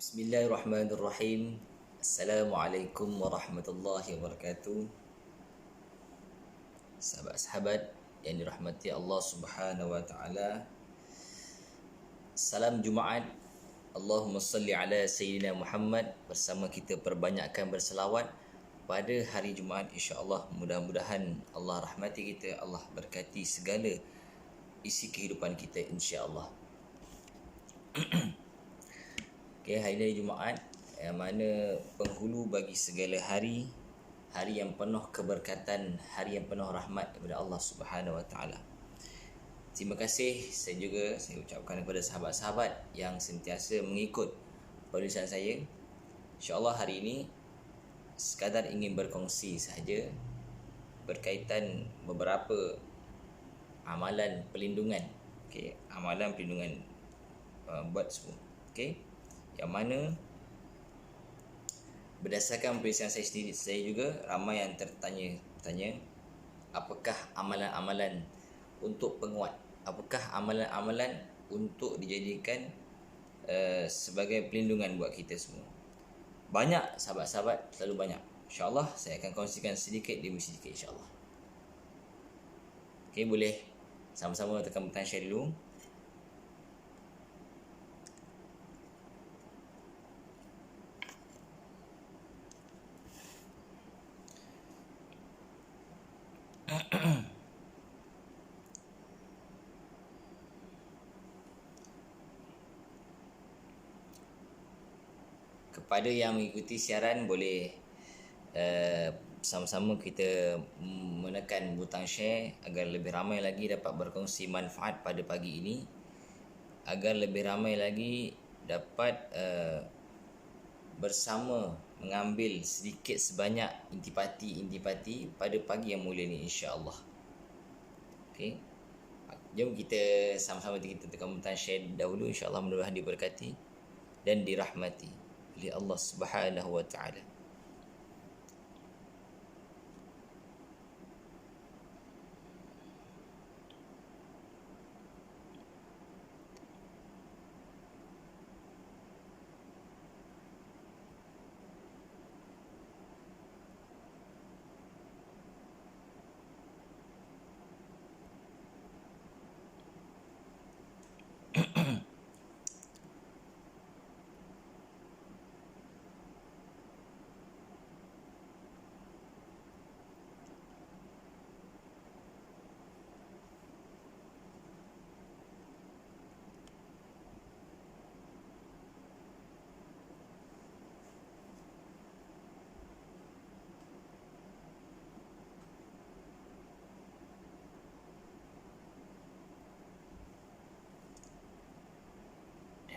Bismillahirrahmanirrahim. Assalamualaikum warahmatullahi wabarakatuh. Sahabat-sahabat yang dirahmati Allah Subhanahu wa taala. Salam Jumaat. Allahumma salli ala sayyidina Muhammad. Bersama kita perbanyakkan berselawat pada hari Jumaat, insya-Allah. Mudah-mudahan Allah rahmati kita, Allah berkati segala isi kehidupan kita, insya-Allah. Okay, hari ini Jumaat yang mana penghulu bagi segala hari, hari yang penuh keberkatan, hari yang penuh rahmat daripada Allah Subhanahu wa taala. Terima kasih saya ucapkan kepada sahabat-sahabat yang sentiasa mengikut penulisan saya. Insya-Allah hari ini sekadar ingin berkongsi sahaja berkaitan beberapa amalan pelindungan. Okey, amalan pelindungan buat semua. Okey. Yang mana berdasarkan penulisan saya sendiri, saya juga ramai yang tanya apakah amalan-amalan untuk penguat, apakah amalan-amalan untuk dijadikan sebagai pelindungan buat kita semua. Banyak sahabat-sahabat, selalu banyak. InsyaAllah saya akan kongsikan sedikit demi sedikit, insyaAllah. Okay, boleh sama-sama tekan butang share dulu. Kepada yang mengikuti siaran, boleh sama-sama kita menekan butang share agar lebih ramai lagi dapat berkongsi manfaat pada pagi ini, agar lebih ramai lagi dapat bersama mengambil sedikit sebanyak intipati pada pagi yang mulia ni, insya-Allah. Okey. Jom kita sama-sama kita tekan butang share dahulu, insya-Allah. Mudah-mudahan diberkati dan dirahmati oleh Allah Subhanahu wa taala.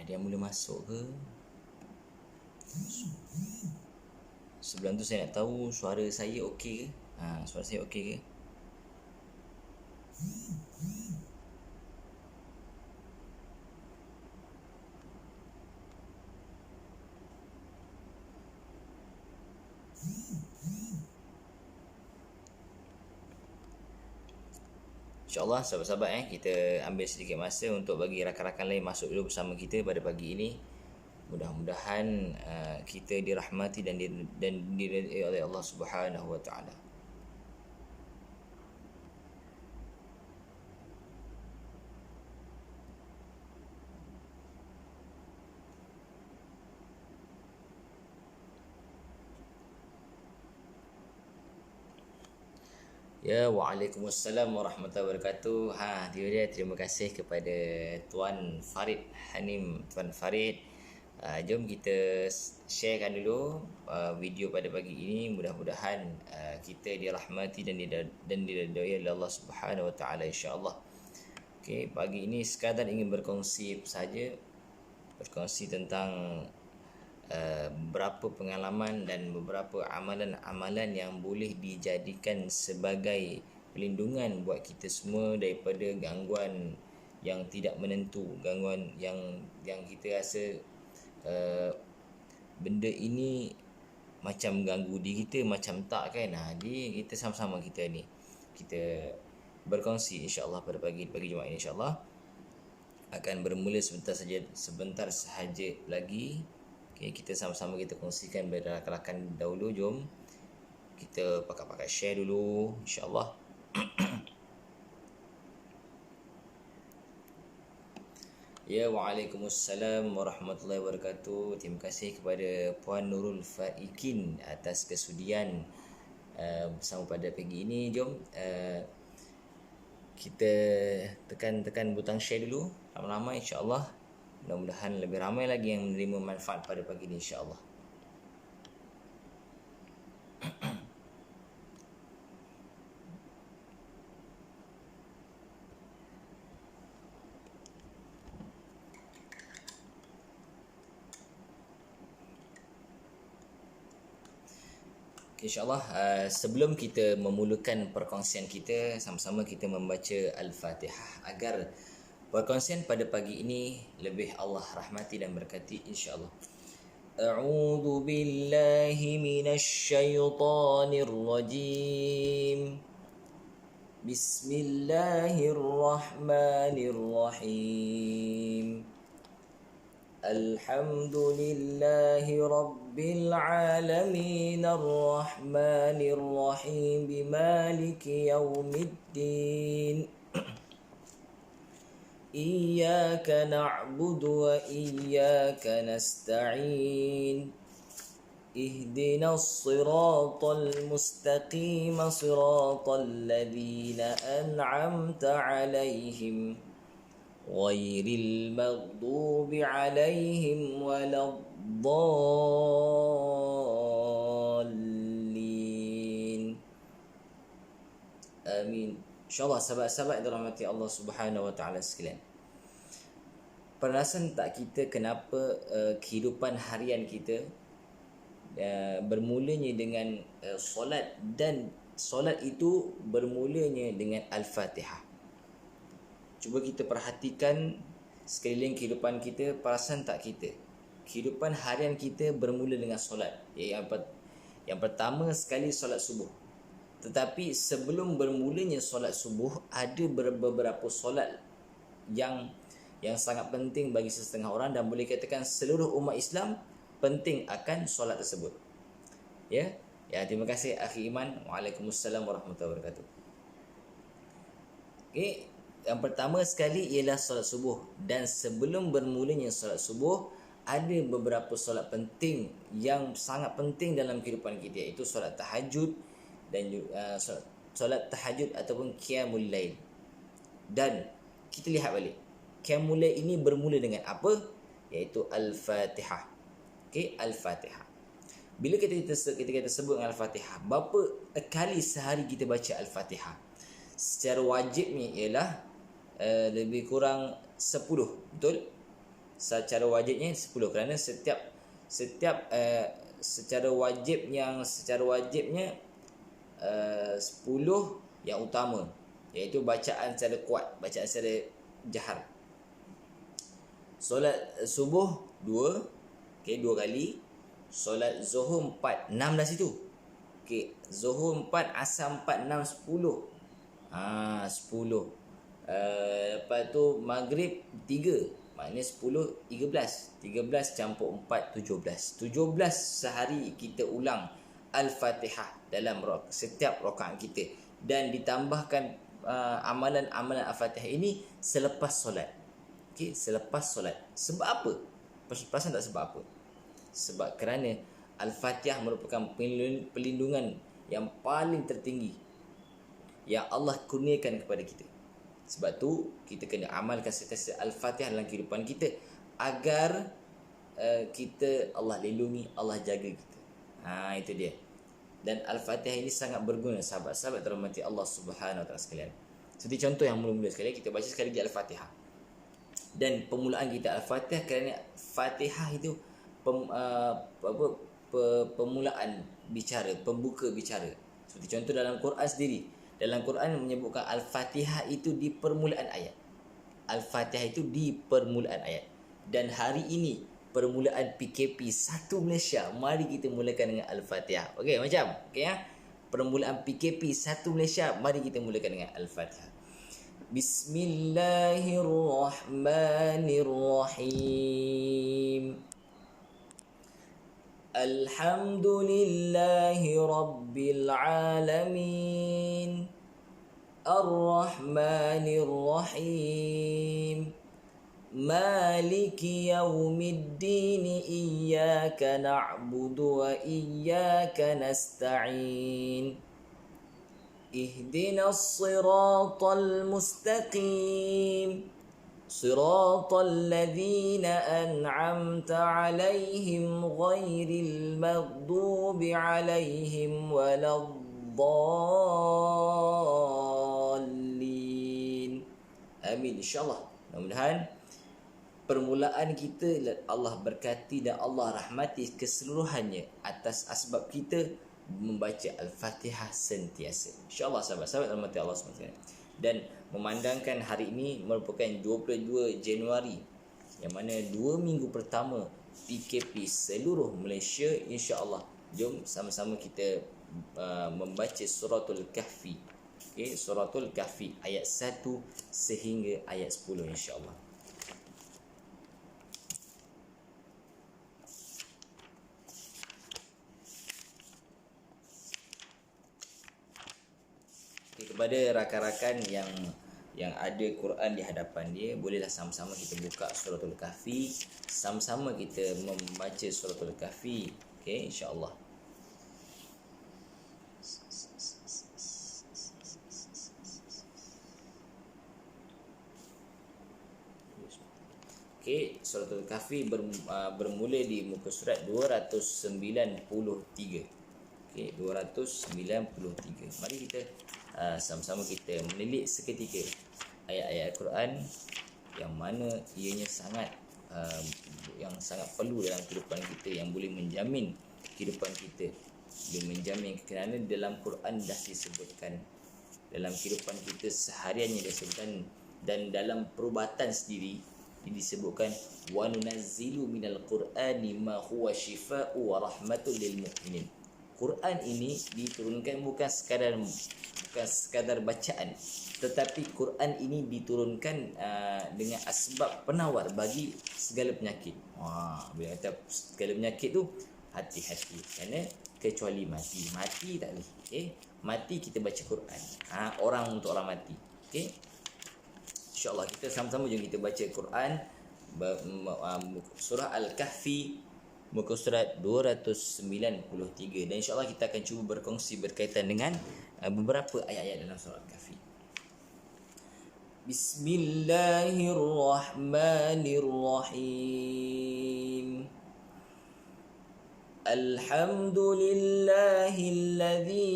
Dia mula masuk ke? Sebelum tu saya nak tahu suara saya okey ke? Suara saya okey ke? InsyaAllah sahabat-sahabat, kita ambil sedikit masa untuk bagi rakan-rakan lain masuk dulu bersama kita pada pagi ini. Mudah-mudahan kita dirahmati dan diridai oleh Allah Subhanahu wa taala. Ya, waalaikumsalam warahmatullahi wabarakatuh. Dia terima kasih kepada Tuan Farid Hanim. Tuan Farid, jom kita sharekan dulu video pada pagi ini. Mudah-mudahan kita dirahmati dan diridai oleh Allah Subhanahu wa taala, insya-Allah. Okey, pagi ini sekadar ingin berkongsi saja, berkongsi tentang beberapa pengalaman dan beberapa amalan-amalan yang boleh dijadikan sebagai pelindungan buat kita semua daripada gangguan yang tidak menentu, gangguan yang kita rasa benda ini macam ganggu diri kita, macam tak kan. Jadi kita sama-sama kita berkongsi, insya-Allah, pada pagi Jumaat ini, insya-Allah akan bermula sebentar sahaja lagi. Okay, kita sama-sama kita kongsikan pada rakan-rakan dahulu. Jom kita pakai share dulu, insya-Allah. Ya, Waalaikumsalam warahmatullahi wabarakatuh. Terima kasih kepada Puan Nurul Faikin atas kesudian bersama pada pagi ini. Jom kita tekan butang share dulu ramai-ramai, insya-Allah. Mudah-mudahan lebih ramai lagi yang menerima manfaat pada pagi ini, insya-Allah. InsyaAllah sebelum kita memulakan perkongsian kita, sama-sama kita membaca Al-Fatihah agar perkongsian pada pagi ini lebih Allah rahmati dan berkati, insyaAllah. A'udzu billahi minasy syaithanir rajim. Bismillahirrahmanirrahim. Alhamdulillahi Rabbil Alamin Ar-Rahmanir Rahim Maliki Yawmiddin Iyyaka na'budu wa iyyaka nasta'in Ihdinas siratal mustaqim siratal ladzina an'amta 'alaihim ghairil maghdubi 'alaihim waladdallin. Amin. InsyaAllah sahabat-sahabat yang dirahmati Allah Subhanahu wa taala sekalian. Perasan tak kita kenapa kehidupan harian kita bermulanya dengan solat, dan solat itu bermulanya dengan Al-Fatihah. Cuba kita perhatikan sekeliling kehidupan kita, perasan tak kita kehidupan harian kita bermula dengan solat. Yang pertama sekali solat subuh. Tetapi sebelum bermulanya solat subuh, ada beberapa solat yang sangat penting bagi setengah orang, dan boleh katakan seluruh umat Islam penting akan solat tersebut. Ya, terima kasih akhi Iman. Waalaikumsalam warahmatullahi wabarakatuh. Okey, yang pertama sekali ialah solat subuh, dan sebelum bermulanya solat subuh ada beberapa solat penting yang sangat penting dalam kehidupan kita, iaitu solat tahajud dan solat tahajud ataupun qiyamul lail. Dan kita lihat balik, qiyamul lail ini bermula dengan apa? Iaitu Al-Fatihah. Okey, Al-Fatihah. Bila kita sebut Al-Fatihah, berapa kali sehari kita baca Al-Fatihah? Secara wajibnya ialah lebih kurang 10, betul? Secara wajibnya 10, kerana setiap secara wajibnya 10 yang utama, iaitu bacaan secara kuat, bacaan secara jahar. Solat subuh 2, okey, 2 kali. Solat zuhur 4, 6 dah situ. Okey, zuhur 4, asar 4, 6, 10. 10. Lepas tu maghrib 3, maknanya 10, 13. 13 campur 4, 17. 17 sehari kita ulang Al-Fatihah dalam setiap rakaat kita. Dan ditambahkan amalan-amalan Al-Fatihah ini selepas solat. Okey, selepas solat. Sebab apa? Perasan tak sebab apa? Sebab kerana Al-Fatihah merupakan perlindungan yang paling tertinggi yang Allah kurniakan kepada kita. Sebab tu kita kena amalkan sentiasa Al-Fatihah dalam kehidupan kita agar kita Allah lindungi, Allah jaga kita. Itu dia. Dan Al-Fatihah ini sangat berguna, sahabat-sahabat terhormati Allah Subhanahu wa taala sekalian. Seperti contoh yang mula-mula sekali, kita baca sekali lagi Al-Fatihah. Dan permulaan kita Al-Fatihah kerana Fatihah itu permulaan bicara, pembuka bicara. Seperti contoh dalam Quran sendiri. Dalam Quran menyebutkan Al-Fatihah itu di permulaan ayat. Al-Fatihah itu di permulaan ayat. Dan hari ini permulaan PKP 1 Malaysia, mari kita mulakan dengan Al-Fatihah. Okey, macam okey ya. Permulaan PKP 1 Malaysia, mari kita mulakan dengan Al-Fatihah. Bismillahirrahmanirrahim. Alhamdulillahi Rabbil Alamin, Ar-Rahmanir Rahim, Maliki Yawmiddin, Iyyaka na'budu wa iyyaka nasta'in, Ihdinas siratal mustaqim, صراط الذين أنعمت عليهم غير المغضوب عليهم ولا الضالين. Amin, insyaAllah. Mudah-mudahan permulaan kita Allah berkati dan Allah rahmati keseluruhannya atas asbab kita membaca Al-Fatihah sentiasa. InsyaAllah sahabat-sahabat rahmati Allah SWT. Dan memandangkan hari ini merupakan 22 Januari, yang mana 2 minggu pertama PKP seluruh Malaysia, insya-Allah jom sama-sama kita membaca suratul Kahfi. Okey, suratul Kahfi ayat 1 sehingga ayat 10 insya-Allah. Kepada rakan-rakan yang ada Quran di hadapan dia, bolehlah sama-sama kita buka suratul Kahfi, sama-sama kita membaca suratul Kahfi. Okey, insya-Allah. Okey, suratul Kahfi bermula di muka surat 293. Okey, 293. Mari kita sama-sama kita menilik seketika ayat-ayat Al-Quran yang mana ianya sangat perlu dalam kehidupan kita, yang boleh menjamin kehidupan kita, boleh menjamin, kerana dalam Quran dah disebutkan, dalam kehidupan kita sehariannya disebutkan, dan dalam perubatan sendiri disebutkan wa nunazzilu minal qur'ani ma huwa shifaa'u wa rahmatul lil mu'minin. Quran ini diturunkan bukan sekadar bacaan, tetapi Quran ini diturunkan dengan asbab penawar bagi segala penyakit. Bila kata segala penyakit tu, hati-hati, kerana kecuali mati tak boleh. Mati kita baca Quran. Orang untuk orang mati. Okey, insya-Allah kita sama-sama jom kita baca Quran, surah Al-Kahfi muka surat 293, dan insya-Allah kita akan cuba berkongsi berkaitan dengan beberapa ayat-ayat dalam surah Al-Kahfi. Bismillahirrahmanirrahim. Alhamdulillahilladzi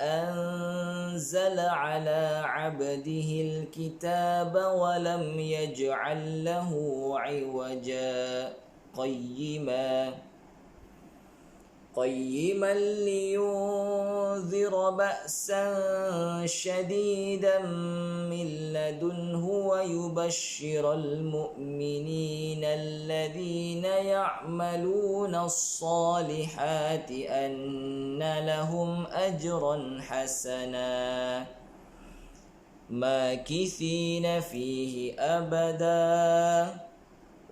anzala ala 'abdihi al-kitaba wa lam yaj'al lahu 'iwaja قيما لينذر بأسا شديدا من لدنه ويبشر المؤمنين الذين يعملون الصالحات أن لهم أجرا حسنا ماكثين فيه أبدا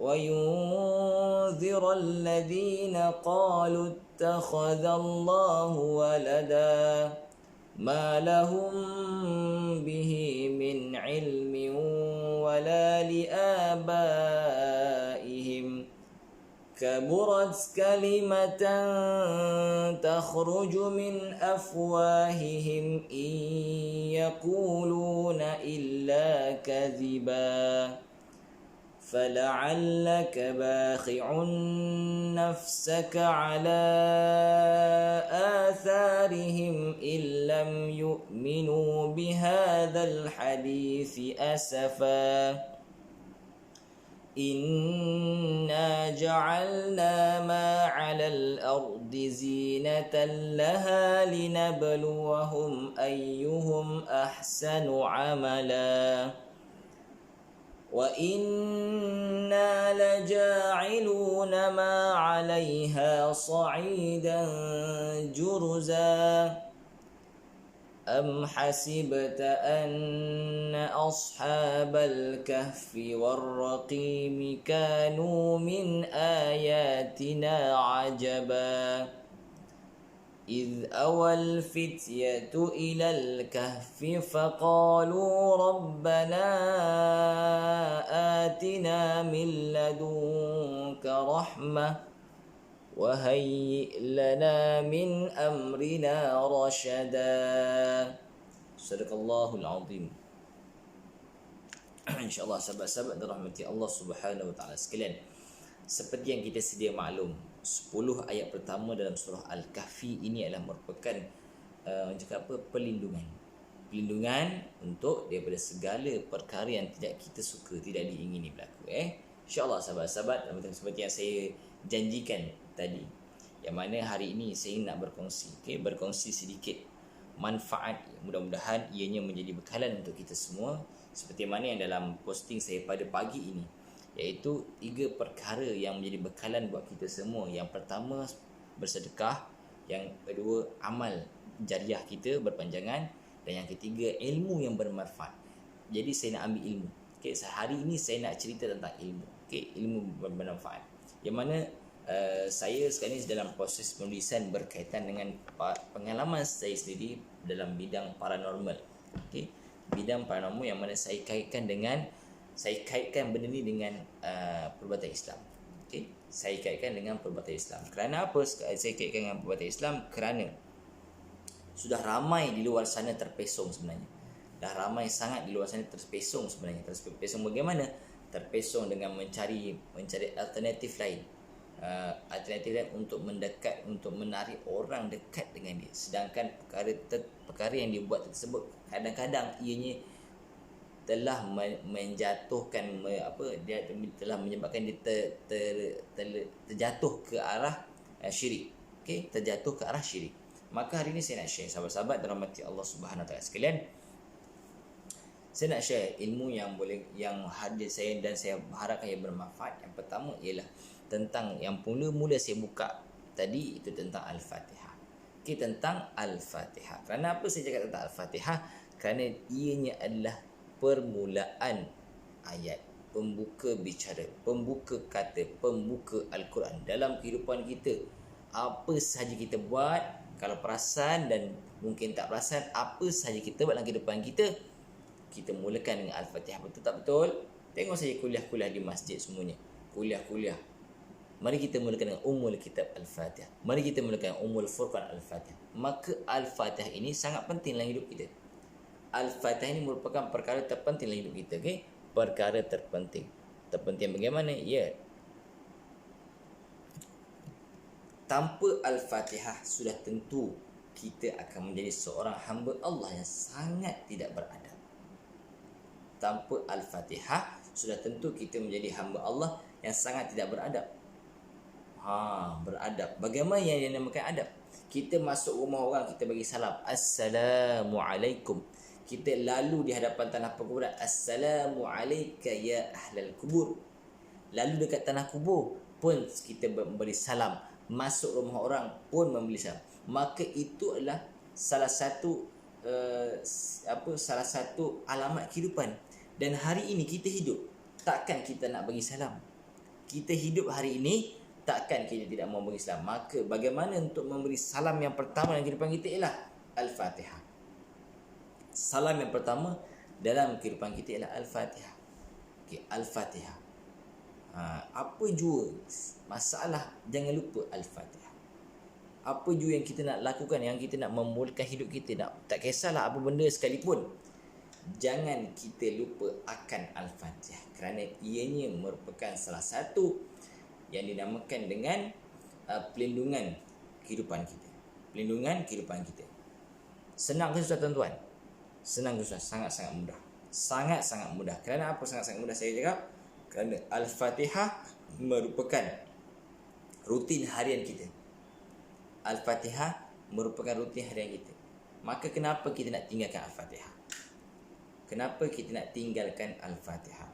وينذر الذين قالوا اتخذ الله ولدا ما لهم به من علم ولا لآبائهم كبرت كلمة تخرج من أفواههم إن يقولون إلا كذبا فلعلك باخع نفسك على آثارهم إن لم يؤمنوا بهذا الحديث أسفا إنا جعلنا ما على الأرض زينة لها لنبلوهم أيهم أحسن عملا وَإِنَّا لَجَاعِلُونَ مَا عَلَيْهَا صَعِيدًا جُرُزًا أم حسبت أن أصحاب الكهف والرقيم كانوا من آياتنا عجبا إذ أوى الفتية إلى الكهف فقالوا ربنا آتنا من لدنك رحمة وهيئ لنا من أمرنا رشدا. Sadaqallahul Azim. InsyaAllah sahabat-sahabat dirahmati Allah Subhanahu Wa Taala sekalian, seperti yang kita sedia maklum, 10 ayat pertama dalam surah Al-Kahfi ini adalah merupakan perlindungan untuk daripada segala perkara yang tidak kita suka, tidak diingini berlaku. InsyaAllah sahabat-sahabat, seperti yang saya janjikan tadi, yang mana hari ini saya nak berkongsi sedikit manfaat, mudah-mudahan ianya menjadi bekalan untuk kita semua, seperti mana yang dalam posting saya pada pagi ini, iaitu 3 perkara yang menjadi bekalan buat kita semua. Yang pertama, bersedekah. Yang kedua, amal jariah kita berpanjangan. Dan yang ketiga, ilmu yang bermanfaat. Jadi saya nak ambil ilmu. Hari ini saya nak cerita tentang ilmu. Ilmu bermanfaat. Yang mana saya sekarang ini dalam proses penulisan berkaitan dengan pengalaman saya sendiri dalam bidang paranormal. Bidang paranormal yang mana saya kaitkan benda ni dengan perbuatan Islam. Saya kaitkan dengan perbuatan Islam. Kerana apa saya kaitkan dengan perbuatan Islam? Kerana sudah ramai di luar sana terpesong sebenarnya. Dah ramai sangat di luar sana terpesong sebenarnya. Terpesong bagaimana? Terpesong dengan mencari alternatif lain. Alternatif lain untuk mendekat, untuk menarik orang dekat dengan dia. Sedangkan perkara yang dia buat tersebut kadang-kadang ianya telah menjatuhkan dia telah menyebabkan dia terjatuh ke arah syirik. Terjatuh ke arah syirik. Maka hari ini saya nak share, sahabat-sahabat dirahmati Allah Subhanahu Wa Taala sekalian, saya nak share ilmu yang hadir saya dan saya harapkan ia bermanfaat. Yang pertama ialah tentang yang mula-mula saya buka tadi, itu tentang Al-Fatihah. Tentang Al-Fatihah. Kerana apa saya cakap tentang Al-Fatihah? Kerana ianya adalah permulaan ayat, pembuka bicara, pembuka kata, pembuka Al-Quran dalam kehidupan kita. Apa sahaja kita buat, kalau perasan dan mungkin tak perasan, apa sahaja kita buat dalam kehidupan kita, kita mulakan dengan Al-Fatihah. Betul tak betul? Tengok saja kuliah-kuliah di masjid semuanya. Kuliah-kuliah. Mari kita mulakan dengan Ummul Kitab Al-Fatihah. Mari kita mulakan Ummul Furqan Al-Fatihah. Maka Al-Fatihah ini sangat penting dalam hidup kita. Al-Fatihah ini merupakan perkara terpenting dalam hidup kita. Perkara terpenting. Terpenting bagaimana? Ya. Tanpa Al-Fatihah sudah tentu kita akan menjadi seorang hamba Allah yang sangat tidak beradab. Tanpa Al-Fatihah sudah tentu kita menjadi hamba Allah yang sangat tidak beradab. Beradab. Bagaimana yang dinamakan adab? Kita masuk rumah orang, kita bagi salam, Assalamualaikum. Kita lalu di hadapan tanah perkuburan, Assalamualaikum ya ahlal kubur. Lalu dekat tanah kubur pun kita memberi salam. Masuk rumah orang pun memberi salam. Maka itu adalah salah satu alamat kehidupan. Dan hari ini kita hidup, takkan kita nak bagi salam? Kita hidup hari ini, takkan kita tidak mau bagi salam? Maka bagaimana untuk memberi salam yang pertama dalam kehidupan kita ialah Al-Fatihah. Salam yang pertama dalam kehidupan kita ialah Al-Fatihah. Al-Fatihah. Apa jua masalah, jangan lupa Al-Fatihah. Apa jua yang kita nak lakukan, yang kita nak memulakan hidup kita, tak kisahlah apa benda sekalipun, jangan kita lupa akan Al-Fatihah. Kerana ianya merupakan salah satu yang dinamakan dengan pelindungan kehidupan kita. Pelindungan kehidupan kita. Senang ke susah tuan-tuan? Senang ke susah? Sangat-sangat mudah. Sangat-sangat mudah. Kerana apa sangat-sangat mudah saya cakap? Kerana Al-Fatihah merupakan rutin harian kita. Al-Fatihah merupakan rutin harian kita. Maka kenapa kita nak tinggalkan Al-Fatihah? Kenapa kita nak tinggalkan Al-Fatihah?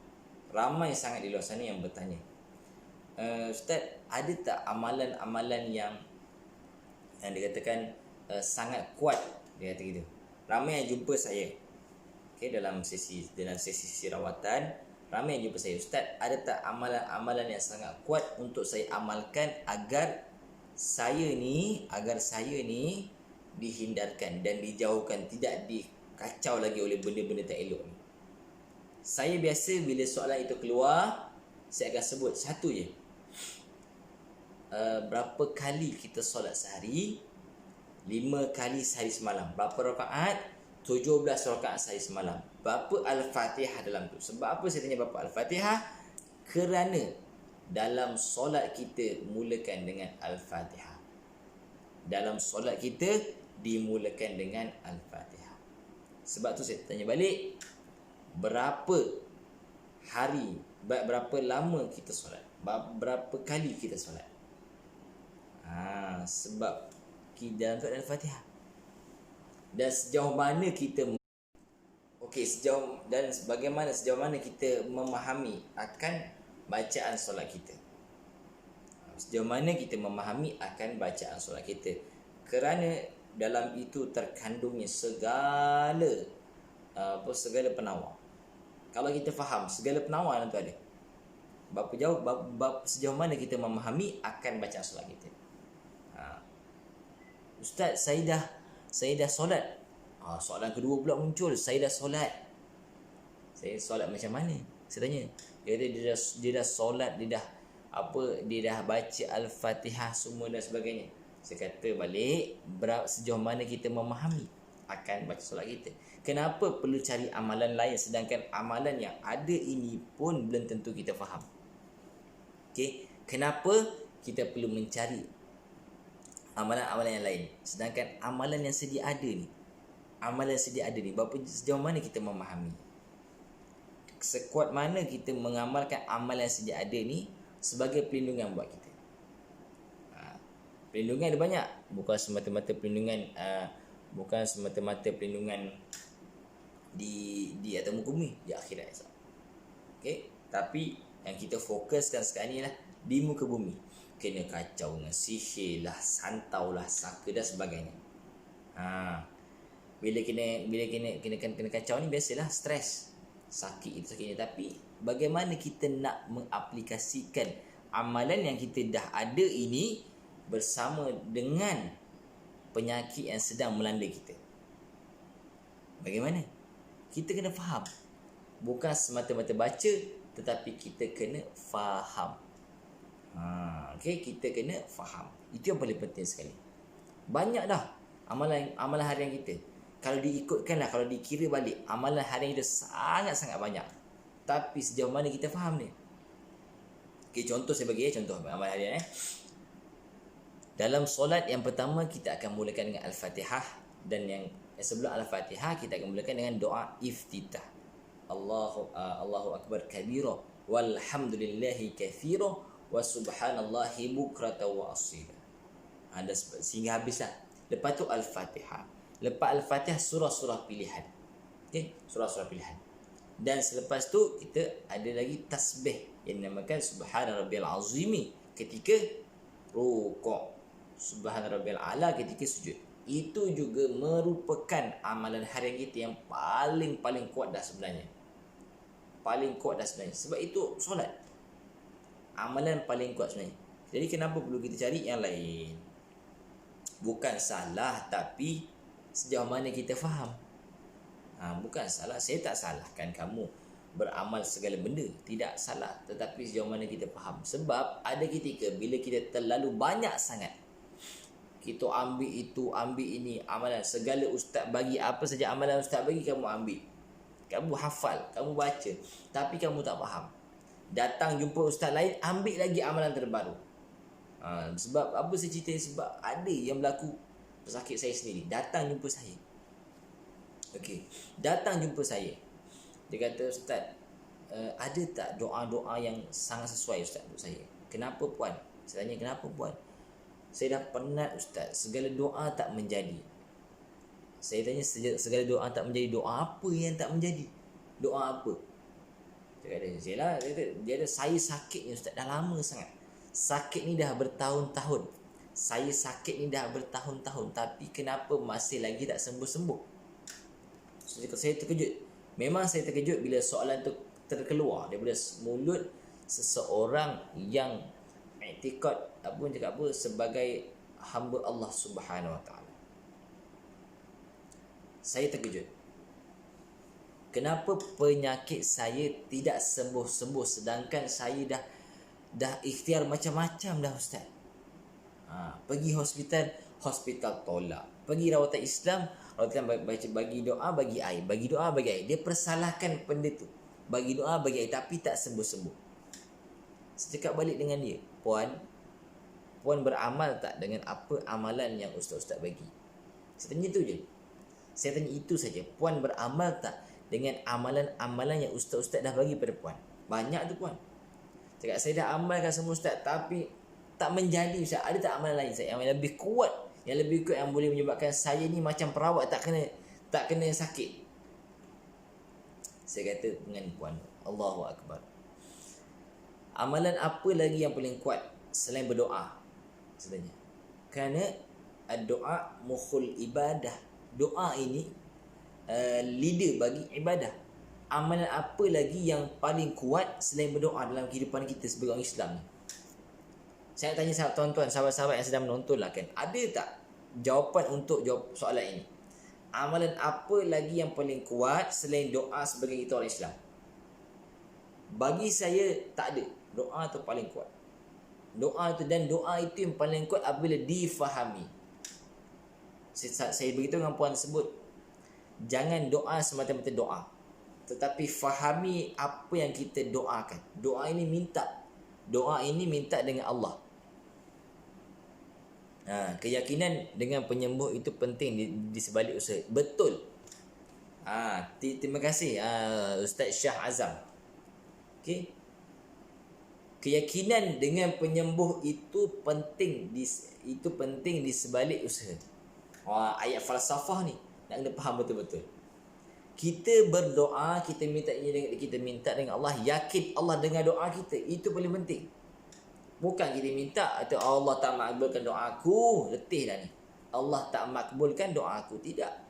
Ramai sangat di luar sana yang bertanya, Ustaz, ada tak amalan-amalan yang dikatakan sangat kuat, dia kata gitu, ramai yang jumpa saya. Okay, dalam sesi rawatan, ramai yang jumpa saya. Ustaz, ada tak amalan-amalan yang sangat kuat untuk saya amalkan agar saya ni dihindarkan dan dijauhkan, tidak dikacau lagi oleh benda-benda tak elok ni. Saya biasa bila soalan itu keluar, saya akan sebut satu je. Berapa kali kita solat sehari? 5 kali sehari semalam. Berapa rakaat? 17 rakaat sehari semalam. Berapa Al-Fatihah dalam tu? Sebab apa saya tanya berapa Al-Fatihah? Kerana dalam solat kita mulakan dengan Al-Fatihah. Dalam solat kita dimulakan dengan Al-Fatihah. Sebab tu saya tanya balik, berapa hari, berapa lama kita solat? Berapa kali kita solat? Sebab dalam tu ada Al-Fatihah. Dan sejauh mana kita sejauh mana kita memahami akan bacaan solat kita. Sejauh mana kita memahami akan bacaan solat kita. Kerana dalam itu terkandungnya segala penawar. Kalau kita faham segala penawar dalam tu ada. Sejauh mana kita memahami akan bacaan solat kita. Ustaz, saya dah solat. Soalan kedua pula muncul, saya dah solat. Saya solat macam mana? Saya tanya. Dia dah solat, dia dah baca Al-Fatihah semua dan sebagainya. Saya kata balik, sejauh mana kita memahami akan baca solat kita. Kenapa perlu cari amalan lain sedangkan amalan yang ada ini pun belum tentu kita faham? Okey, kenapa kita perlu mencari amalan-amalan yang lain sedangkan amalan yang sedia ada ni, sejauh mana kita memahami, sekuat mana kita mengamalkan amalan yang sedia ada ni sebagai perlindungan buat kita. Perlindungan ada banyak, bukan semata-mata perlindungan di atas muka bumi, di akhirat. Okey, tapi yang kita fokuskan sekarang ni lah di muka bumi. Kena kacau dengan sihir lah, santau lah, saka dan sebagainya. Bila kena kacau ni biasalah stres, sakit itu sakitnya. Tapi bagaimana kita nak mengaplikasikan amalan yang kita dah ada ini bersama dengan penyakit yang sedang melanda kita? Bagaimana? Kita kena faham. Bukan semata-mata baca, tetapi kita kena faham. Okay, kita kena faham. Itu yang paling penting sekali. Banyak dah amalan harian kita. Kalau diikutkanlah, kalau dikira balik, amalan harian kita sangat-sangat banyak. Tapi sejauh mana kita faham ni? Okay, contoh saya bagi contoh amalan harian. Dalam solat yang pertama kita akan mulakan dengan Al-Fatihah, dan yang sebelum Al-Fatihah kita akan mulakan dengan doa iftitah. Allahu akbar kabira walhamdulillahi katsira wa subhanallahi bukratan wa asila. Sehingga habislah. Lepas tu Al-Fatihah. Lepas Al-Fatihah surah-surah pilihan. Okey, surah-surah pilihan. Dan selepas tu kita ada lagi tasbih yang dinamakan subhana rabbiyal azimi ketika rukuk, subhana rabbiyal ala ketika sujud. Itu juga merupakan amalan harian kita yang paling kuat dah sebenarnya. Sebab itu solat amalan paling kuat sebenarnya. Jadi kenapa perlu kita cari yang lain? Bukan salah, tapi sejauh mana kita faham. Bukan salah, saya tak salahkan kamu beramal segala benda, tidak salah. Tetapi sejauh mana kita faham. Sebab ada ketika bila kita terlalu banyak sangat, kita ambil itu, ambil ini, amalan. Segala ustaz bagi, apa saja amalan ustaz bagi, kamu ambil. Kamu hafal, kamu baca, tapi kamu tak faham. Datang jumpa ustaz lain, ambil lagi amalan terbaru. Sebab apa saya cerita? Sebab ada yang berlaku pesakit saya sendiri. Datang jumpa saya. Okey, datang jumpa saya. Dia kata, ustaz, ada tak doa-doa yang sangat sesuai ustaz untuk saya? Kenapa puan? Saya tanya, kenapa puan? Saya dah penat ustaz, segala doa tak menjadi. Saya tanya, segala doa tak menjadi, doa apa yang tak menjadi? Doa apa? Dia kata, dia ada, saya sakit ni ustaz, dah lama sangat. Sakit ni dah bertahun-tahun. Saya sakit ni dah bertahun-tahun, tapi kenapa masih lagi tak sembuh-sembuh? Saya terkejut. Memang saya terkejut bila soalan tu terkeluar daripada mulut seseorang yang i'tikad cakap apa sebagai hamba Allah Subhanahu Wa Taala. Saya terkejut. Kenapa penyakit saya tidak sembuh-sembuh sedangkan saya dah ikhtiar macam-macam dah ustaz. Pergi hospital tolak. Pergi rawatan Islam baca bagi doa bagi air, bagi doa bagi air. Dia persalahkan benda tu. Bagi doa bagi air tapi tak sembuh-sembuh. Saya cakap balik dengan dia, puan beramal tak dengan apa amalan yang ustaz-ustaz bagi? Saya tanya tu je. Saya tanya itu saja. Puan beramal tak dengan amalan-amalan yang ustaz-ustaz dah bagi pada puan? Banyak tu puan. Cakap saya dah amalkan semua ustaz tapi tak menjadi ustaz. Ada tak amalan lain saya yang lebih kuat, yang boleh menyebabkan saya ni macam perawat tak kena sakit? Saya kata dengan puan, Allahu Akbar. Amalan apa lagi yang paling kuat selain berdoa? Sebenarnya. Kerana doa mukhul ibadah. Doa ini leader bagi ibadah. Amalan apa lagi yang paling kuat selain berdoa dalam kehidupan kita sebagai orang Islam ni? Saya tanya tuan-tuan, sahabat-sahabat yang sedang menonton lah kan, ada tak jawapan untuk jawab soalan ini? Amalan apa lagi yang paling kuat selain doa sebagai kita orang Islam? Bagi saya tak ada. Doa tu paling kuat. Doa itu yang paling kuat apabila difahami. Saya beritahu dengan puan tersebut, jangan doa semata-mata doa, tetapi fahami apa yang kita doakan. Doa ini minta dengan Allah. Keyakinan dengan penyembuh itu penting di sebalik usaha. Betul. Terima kasih Ustaz Shah Azam. Okey. Keyakinan dengan penyembuh itu penting di sebalik usaha. Ayat falsafah ni nak kena faham betul-betul. Kita berdoa, kita minta dengan Allah, yakin Allah dengar doa kita. Itu paling penting. Bukan kita minta atau Allah tak makbulkan doa aku, letih dah ni. Allah tak makbulkan doa aku, tidak.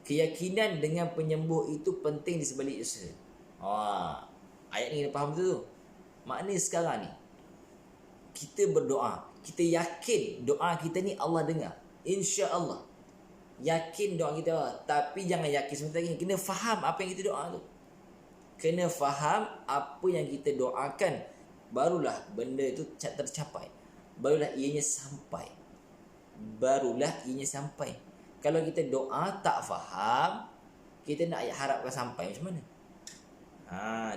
Keyakinan dengan penyembuh itu penting di sebalik usaha. Ayat ni kena faham betul. Maknanya sekarang ni kita berdoa, kita yakin doa kita ni Allah dengar, insya-Allah. Yakin doa kita Allah. Tapi jangan yakin sebentar lagi. Kena faham apa yang kita doa tu. Kena faham apa yang kita doakan. Barulah benda itu tercapai. Barulah ianya sampai. Kalau kita doa tak faham, kita nak harapkan sampai macam mana?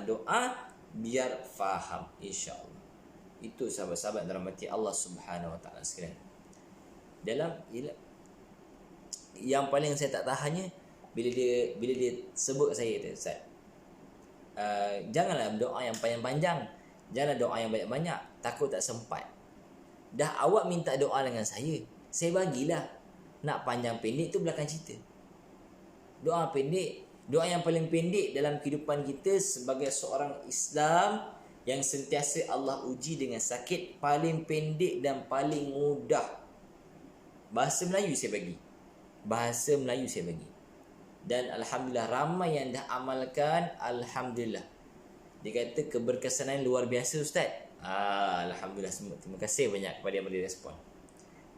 Doa biar faham, insya-Allah. Itu sahabat-sahabat dalam hati Allah Subhanahu Wa Taala sekalian. Yang paling saya tak tahannya bila dia sebut saya tu, Ustaz, janganlah doa yang panjang-panjang, janganlah doa yang banyak-banyak, takut tak sempat. Dah awak minta doa dengan saya bagilah. Nak panjang pendek tu belakang cerita. Doa yang paling pendek dalam kehidupan kita sebagai seorang Islam yang sentiasa Allah uji dengan sakit, paling pendek dan paling mudah. Bahasa Melayu saya bagi. Dan alhamdulillah ramai yang dah amalkan, alhamdulillah. Dia kata keberkesanan luar biasa ustaz. Alhamdulillah, terima kasih banyak kepada yang beri respon.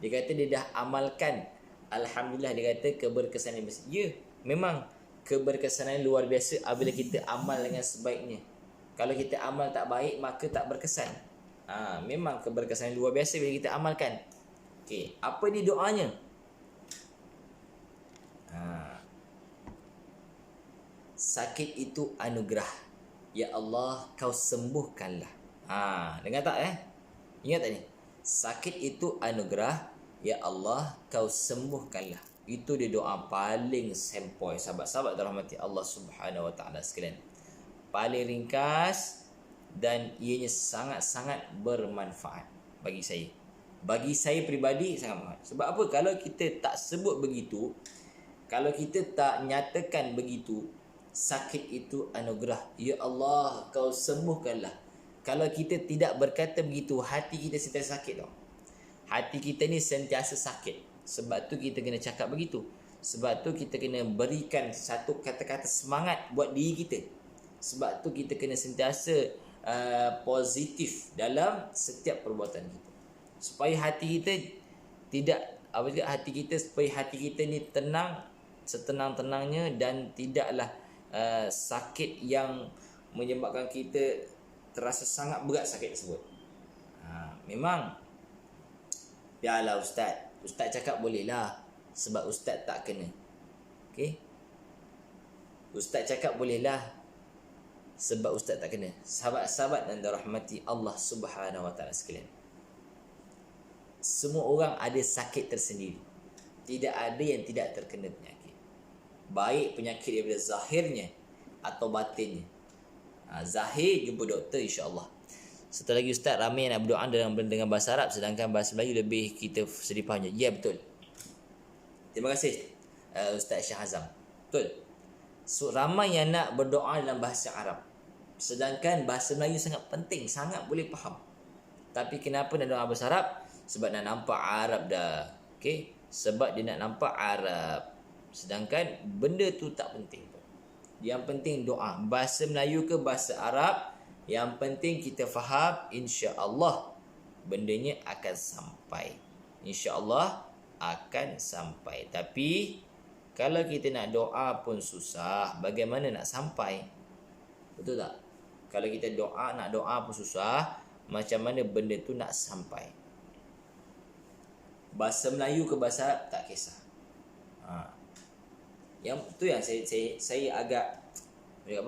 Dia kata dia dah amalkan, alhamdulillah. Dia kata keberkesanan biasa. Ya, memang keberkesanan luar biasa apabila kita amal dengan sebaiknya. Kalau kita amal tak baik, maka tak berkesan. Memang keberkesanan luar biasa bila kita amalkan. Okey, apa ni doanya? Sakit itu anugerah. Ya Allah, kau sembuhkanlah. Dengar tak Ingat tak ni? Sakit itu anugerah. Ya Allah, kau sembuhkanlah. Itu dia doa paling sempoi, sahabat-sahabat dirahmati Allah Subhanahu Wa Taala sekalian. Paling ringkas dan ianya sangat-sangat bermanfaat bagi saya. Bagi saya peribadi sangat bermanfaat. Sebab apa? Kalau kita tak sebut begitu, kalau kita tak nyatakan begitu, sakit itu anugerah. Ya Allah, kau sembuhkanlah. Kalau kita tidak berkata begitu, hati kita sentiasa sakit tau. Hati kita ni sentiasa sakit. Sebab tu kita kena cakap begitu. Sebab tu kita kena berikan satu kata-kata semangat buat diri kita. Sebab tu kita kena sentiasa positif dalam setiap perbuatan kita. Supaya hati kita tidak hati kita supaya hati kita ni tenang setenang-tenangnya dan tidaklah sakit yang menyebabkan kita terasa sangat berat sakit tersebut. Memang biarlah Ustaz cakap boleh lah sebab Ustaz tak kena. Okey. Ustaz cakap boleh lah sebab Ustaz tak kena. Sahabat-sahabat dan dirahmati Allah Subhanahu Wa Taala sekalian. Semua orang ada sakit tersendiri. Tidak ada yang tidak terkena penyakit. Baik penyakit daripada zahirnya atau batinnya. Zahir jumpa doktor insya-Allah. Satu lagi Ustaz, ramai yang nak berdoa dengan bahasa Arab sedangkan bahasa Melayu lebih kita sedih fahamnya. Ya, betul. Terima kasih Ustaz Syah Azam. Betul. So, ramai yang nak berdoa dalam bahasa Arab sedangkan bahasa Melayu sangat penting, sangat boleh faham. Tapi kenapa nak doa bahasa Arab? Sebab nak nampak Arab dah. Okey? Sebab dia nak nampak Arab. Sedangkan benda tu tak penting. Yang penting doa. Bahasa Melayu ke bahasa Arab, yang penting kita faham, insya-Allah bendanya akan sampai. Insya-Allah akan sampai. Tapi kalau kita nak doa pun susah, bagaimana nak sampai? Betul tak? Kalau kita nak doa pun susah, macam mana benda tu nak sampai? Bahasa Melayu ke bahasa Arab tak kisah. Yang tu yang saya agak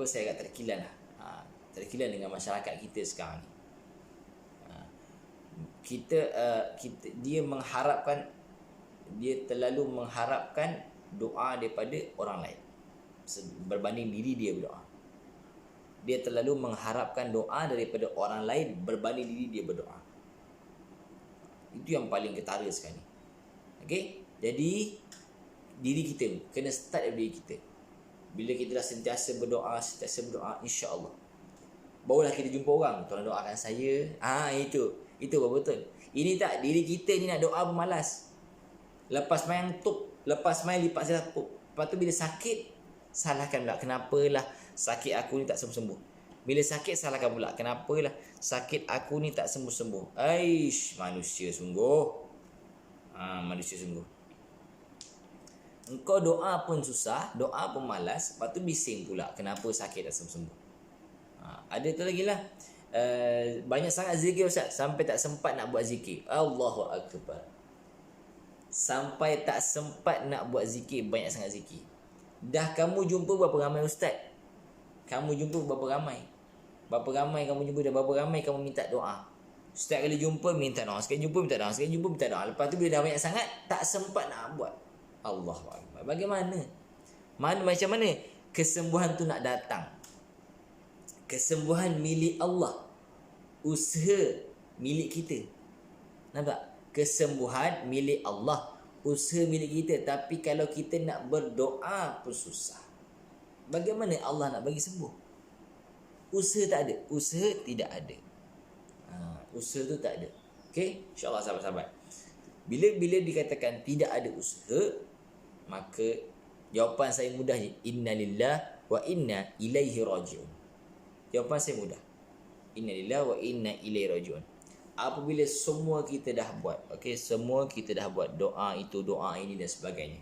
saya agak terkilan lah. Terkilan dengan masyarakat kita sekarang ni. Kita dia terlalu mengharapkan doa daripada orang lain berbanding diri dia berdoa. Dia terlalu mengharapkan doa daripada orang lain berbanding diri dia berdoa. Itu yang paling ketara sekali. Okey? Jadi diri kita kena start dari diri kita. Bila kita dah sentiasa berdoa, insya-Allah barulah kita jumpa orang, tolong doakan saya. Itu betul. Ini tak, diri kita ni nak doa pun malas. Lepas main lipat saya tepuk. Lepas tu bila sakit, salahkan pula. Kenapalah sakit aku ni tak sembuh-sembuh. Bila sakit, salahkan pula. Kenapalah sakit aku ni tak sembuh-sembuh. Manusia sungguh. Manusia sungguh. Engkau doa pun susah, doa pun malas, lepas tu bising pula. Kenapa sakit tak sembuh-sembuh? Ada tu lagi lah. Banyak sangat zikir Ustaz, sampai tak sempat nak buat zikir. Allahu Akbar. Sampai tak sempat nak buat zikir, banyak sangat zikir. Dah kamu jumpa berapa ramai Ustaz? Kamu jumpa berapa ramai? Berapa ramai kamu jumpa, dah berapa ramai kamu minta doa? Setiap kali jumpa minta doa, sekali jumpa minta doa, sekali jumpa minta doa. Lepas tu bila dah banyak sangat, tak sempat nak buat. Allahu Akbar. Bagaimana? Macam mana kesembuhan tu nak datang? Kesembuhan milik Allah. Usaha milik kita. Nampak? Kesembuhan milik Allah. Usaha milik kita. Tapi kalau kita nak berdoa pun susah. Bagaimana Allah nak bagi sembuh? Usaha tak ada. Usaha tidak ada. Usaha tu tak ada. Okey? InsyaAllah sahabat-sahabat. Bila dikatakan tidak ada usaha, maka jawapan saya mudah je. Inna lillah wa inna ilaihi raji'un. Jawapan saya mudah. Inna lillah wa inna ilaihi raji'un. Apabila semua kita dah buat, okey, semua kita dah buat doa itu, doa ini dan sebagainya.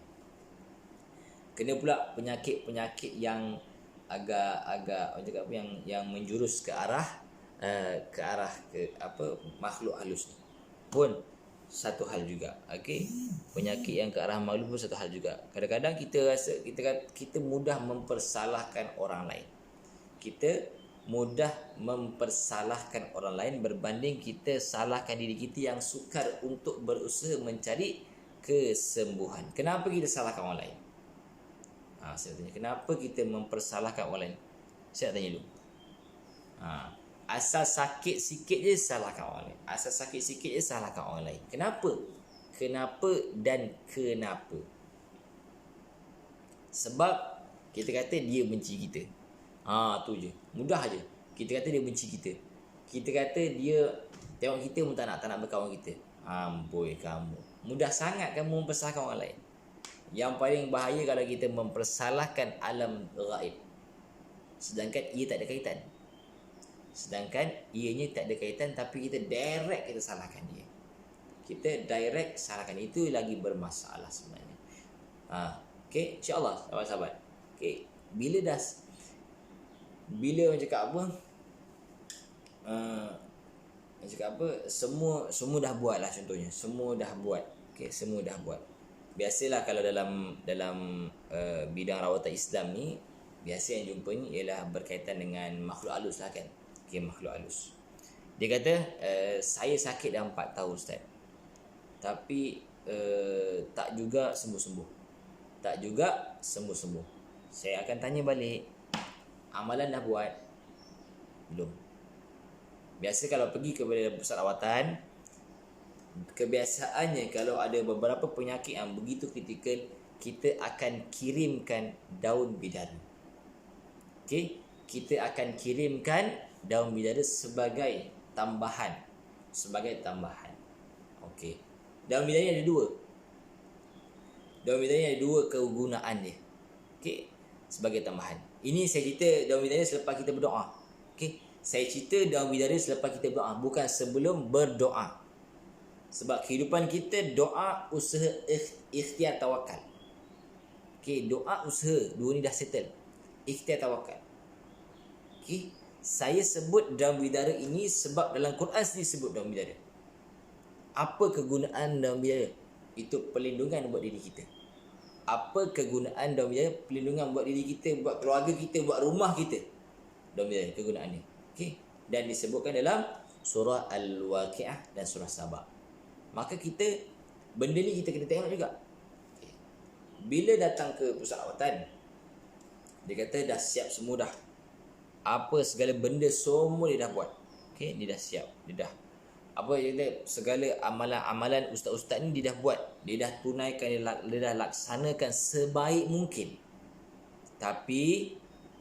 Kena pula penyakit-penyakit yang agak yang menjurus ke arah makhluk halus ni pun satu hal juga. Okey, penyakit yang ke arah makhluk pun satu hal juga. Kadang-kadang kita rasa kita mudah mempersalahkan orang lain. Kita mudah mempersalahkan orang lain berbanding kita salahkan diri kita yang sukar untuk berusaha mencari kesembuhan. Kenapa kita salahkan orang lain? Saya tanya, kenapa kita mempersalahkan orang lain? Saya tanya dulu. Asal sakit sikit je salahkan orang lain. Asal sakit sikit je salahkan orang lain. Kenapa? Kenapa dan kenapa? Sebab kita kata dia benci kita. Tu je. Mudah je. Kita kata dia benci kita. Kita kata dia tengok kita pun tak nak berkawan kita. Amboi kamu. Mudah sangat kamu mempersalahkan orang lain. Yang paling bahaya kalau kita mempersalahkan alam ghaib, sedangkan ia tak ada kaitan. Sedangkan ianya tak ada kaitan, tapi kita direct kita salahkan dia. Kita direct salahkan, itu lagi bermasalah sebenarnya. Okey, insya-Allah sahabat-sahabat. Okey, bila orang cakap apa? Orang cakap apa? Semua dah buat lah contohnya. Semua dah buat. Okey, semua dah buat. Biasalah kalau dalam bidang rawatan Islam ni, biasa yang jumpa ni ialah berkaitan dengan makhluk halus lah kan. Okay, makhluk halus. Dia kata, saya sakit dah 4 tahun Ustaz. Tapi tak juga sembuh-sembuh. Tak juga sembuh-sembuh. Saya akan tanya balik, amalan dah buat? Belum. Biasa kalau pergi kepada pusat rawatan, kebiasaannya kalau ada beberapa penyakit yang begitu kritikal, kita akan kirimkan daun bidara. Okey, kita akan kirimkan daun bidara sebagai tambahan. Okey. Daun bidara ada dua. Daun bidara ada dua kegunaan dia. Okey, sebagai tambahan. Ini saya cerita daun bidara selepas kita berdoa. Okey, saya cerita daun bidara selepas kita berdoa, bukan sebelum berdoa. Sebab kehidupan kita doa, usaha, ikhtiar, tawakal. Okey, doa, usaha, dua ni dah settle. Ikhtiar, tawakal. Okey, saya sebut daun bidara ini sebab dalam Quran sendiri sebut daun bidara. Apa kegunaan daun bidara? Itu perlindungan buat diri kita. Apa kegunaan daun bidara? Perlindungan buat diri kita, buat keluarga kita, buat rumah kita. Daun bidara kegunaan ni. Okey, dan disebutkan dalam surah Al-Waqiah dan surah Sabah. Maka kita, benda ni kita kena tengok juga. Okay. Bila datang ke pusat rawatan, dia kata dah siap semua dah. Apa segala benda semua dia dah buat. Okey, dia dah siap. Dia dah apa dia kata, segala amalan-amalan ustaz-ustaz ni dia dah buat. Dia dah tunaikan, dia dah laksanakan sebaik mungkin. Tapi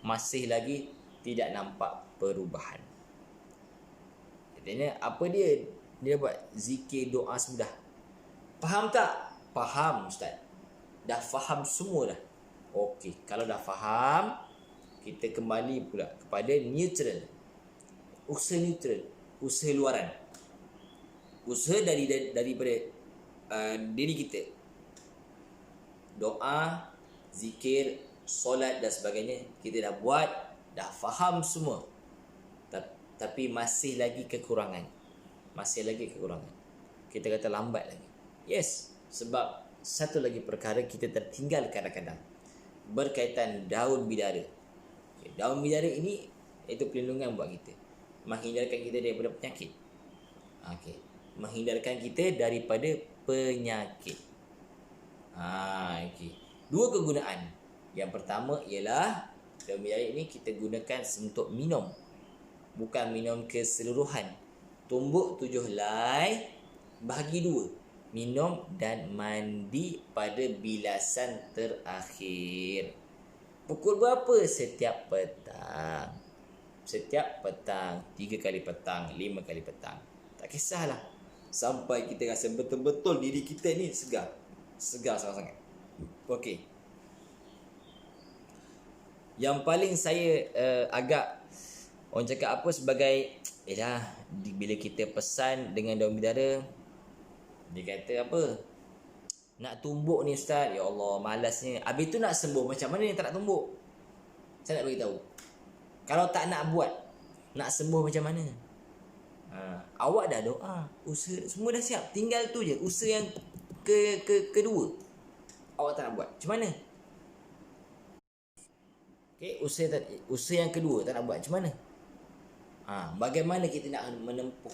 masih lagi tidak nampak perubahan. Katanya apa dia? Dia buat zikir, doa sudah. Faham tak? Faham Ustaz. Dah faham semua dah. Okey, kalau dah faham, kita kembali pula kepada neutral. Usaha neutral, usaha luaran. Usaha daripada diri kita. Doa, zikir, solat dan sebagainya kita dah buat, dah faham semua. Tapi masih lagi kekurangan. Kita kata lambat lagi. Yes, sebab satu lagi perkara kita tertinggal kadang-kadang berkaitan daun bidara. Okay, daun bidara ini itu perlindungan buat kita, menghindarkan kita daripada penyakit. Okey, menghindarkan kita daripada penyakit. Okey. Dua kegunaan. Yang pertama ialah daun bidara ini kita gunakan untuk minum. Bukan minum keseluruhan. Tumbuk 7 helai, bahagi 2. Minum dan mandi pada bilasan terakhir. Pukul berapa? Setiap petang. 3 kali petang, 5 kali petang. Tak kisahlah. Sampai kita rasa betul-betul diri kita ni segar. Segar sangat-sangat. Okey. Yang paling saya agak orang cakap apa sebagai bila kita pesan dengan daun bidara, dia kata apa? Nak tumbuk ni Ustaz, ya Allah malasnya. Habis tu nak sembuh macam mana ni tak nak tumbuk? Saya nak beritahu. Kalau tak nak buat, nak sembuh macam mana? Awak dah doa, usaha semua dah siap. Tinggal tu je, usaha yang kedua. Awak tak nak buat. Macam mana? Okey, usaha yang kedua tak nak buat. Macam mana? Bagaimana kita nak menempuh?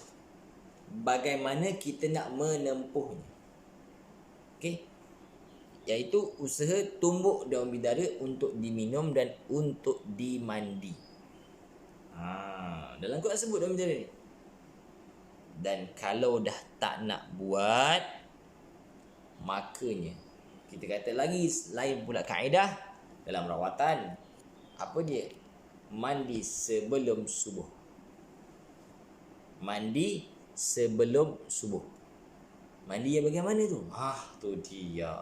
Bagaimana kita nak menempuhnya? Okey. Iaitu usaha tumbuk daun bidara untuk diminum dan untuk dimandi. Dalam Quran sebut daun bidara ni. Dan kalau dah tak nak buat, makanya kita kata lagi lain pula kaedah dalam rawatan. Apa dia? Mandi sebelum subuh. Mandi sebelum subuh. Mandi yang bagaimana tu? Tu dia.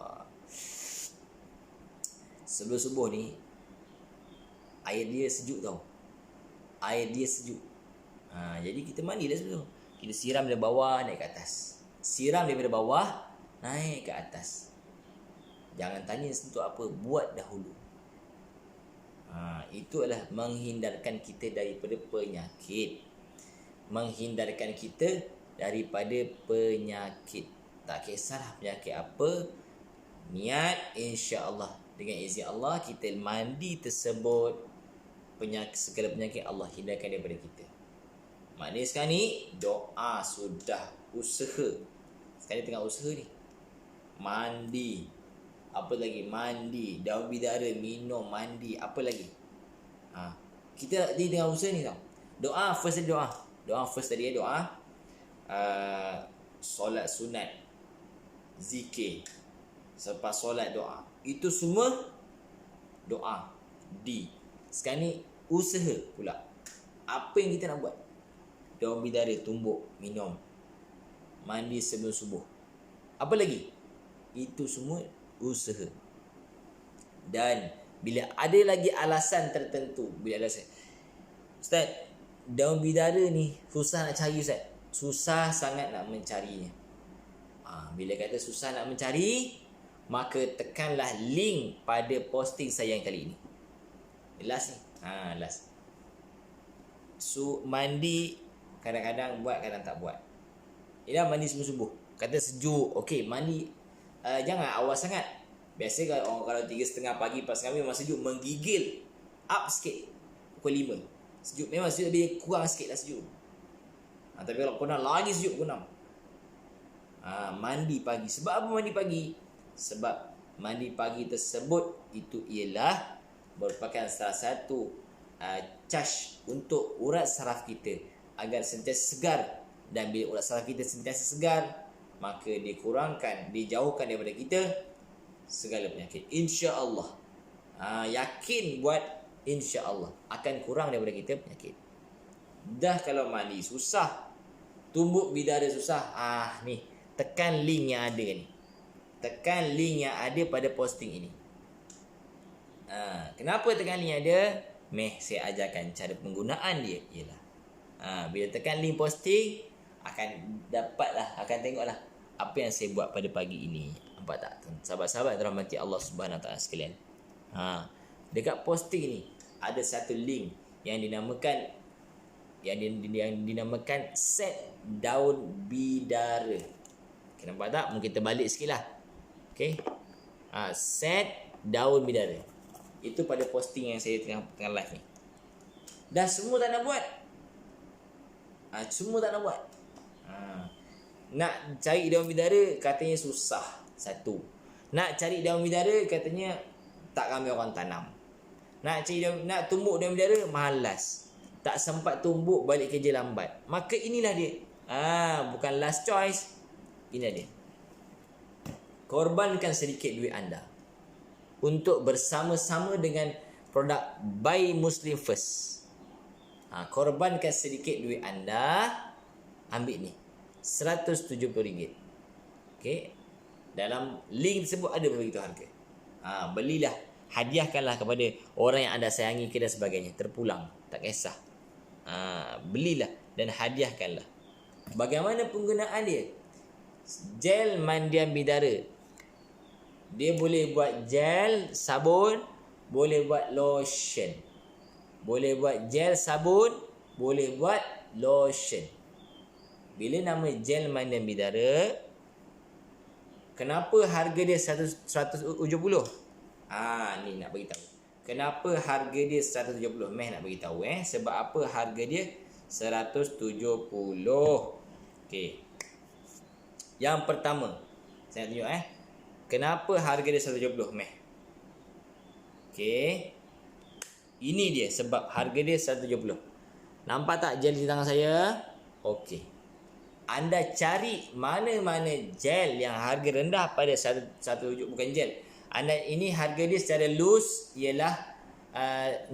sebelum subuh ni air dia sejuk tau. Air dia sejuk. Jadi kita mandi dah sebelum. Kita siram dari bawah naik ke atas. Siram daripada bawah naik ke atas. Jangan tanya untuk apa, buat dahulu. Itu adalah menghindarkan kita daripada penyakit. Menghindarkan kita daripada penyakit. Tak kisahlah penyakit apa, niat insya-Allah dengan izin Allah kita mandi tersebut, segala penyakit Allah hindarkan daripada kita. Maknanya sekarang ni doa sudah, usaha. Sekarang ni tengah usaha ni. Mandi. Apa lagi? Mandi. Daun bidara, minum, mandi. Apa lagi? Kita ni tengah usaha ni tau. Doa first tadi doa. Doa first tadi doa. Solat sunat. Zikir. Selepas solat doa. Itu semua doa. Sekarang ni usaha pula. Apa yang kita nak buat? Daun bidara, tumbuk, minum. Mandi sebelum subuh. Apa lagi? Itu semua usaha. Dan bila ada lagi alasan tertentu, bila alasan, Ustaz, daun bidara ni susah nak cari Ustaz. Susah sangat nak mencarinya. Bila kata susah nak mencari, maka tekanlah link pada posting saya yang kali ini. Last ni. Last. Mandi kadang-kadang buat, kadang tak buat. Ialah mandi subuh-subuh. Kata sejuk. Okey, mandi jangan awal sangat. Biasa kalau 3:30 pagi pas kami memang sejuk, menggigil. Up sikit. Pukul 5. Sejuk memang sejuk, lebih kurang sikit lah sejuk. Tapi kalau pukul 6 lagi sejuk pukul 6. Mandi pagi. Sebab apa mandi pagi? Sebab mandi pagi tersebut itu ialah merupakan salah satu charge untuk urat saraf kita agar sentiasa segar. Dan bila urat saraf kita sentiasa segar, maka dikurangkan, dijauhkan daripada kita segala penyakit. InsyaAllah. Yakin buat, insyaAllah akan kurang daripada kita penyakit. Dah kalau mandi susah, tumbuk bidara susah, ni tekan link yang ada ni. Tekan link yang ada pada posting ini. Kenapa tekan link yang ada? Saya ajarkan cara penggunaan dia. Ialah bila tekan link posting, akan tengoklah apa yang saya buat pada pagi ini. Nampak tak? Sahabat-sahabat rahmati Allah Subhanahu Wa Taala sekalian. Dekat posting ni ada satu link yang dinamakan set daun bidara. Okay, nampak tak? Mungkin kita balik sikit lah. Okay. Set daun bidara. Itu pada posting yang saya tengah live ni. Dah semua tak nak buat. Semua tak nak buat. Nak cari daun bidara katanya susah. Satu. Nak cari daun bidara katanya tak ramai orang tanam. Nak tumbuk daun bidara malas. Tak sempat tumbuk, balik kerja lambat. Maka inilah dia. Bukan last choice. Inilah dia. Korbankan sedikit duit anda untuk bersama-sama dengan produk Buy Muslim First. Korbankan sedikit duit anda. Ambil ni RM170. Okay. Dalam link tersebut ada begitu harga. Belilah. Hadiahkanlah kepada orang yang anda sayangi dan sebagainya. Terpulang. Tak kisah. Belilah dan hadiahkanlah. Bagaimana penggunaan dia? Gel mandian bidara. Dia boleh buat gel, sabun, boleh buat lotion. Boleh buat gel, sabun, boleh buat lotion. Bila nama gel mandian bidara, kenapa harga dia 170? Ni nak bagi tahu. Kenapa harga dia 170? Nak bagi tahu sebab apa harga dia 170. Okey. Yang pertama, saya tunjuk kenapa harga dia 170 Okey. Ini dia sebab harga dia 170. Nampak tak gel di tangan saya? Okey. Anda cari mana-mana gel yang harga rendah pada 170, bukan gel. Ini harga dia secara loose ialah 60.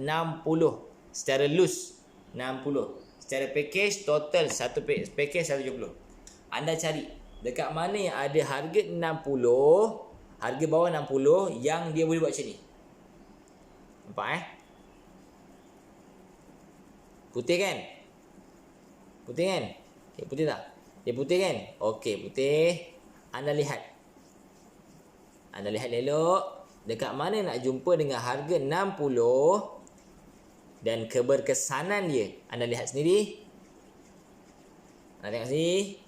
Secara loose 60. Secara package total satu package 170. Anda cari dekat mana yang ada harga 60, harga bawah 60 yang dia boleh buat macam ni. Nampak Putih kan? Putih kan? Okay, putih tak? Dia putih kan? Okey, putih. Anda lihat elok. Dekat mana nak jumpa dengan harga 60 dan keberkesanan dia. Anda lihat sendiri. Anda tengok sini.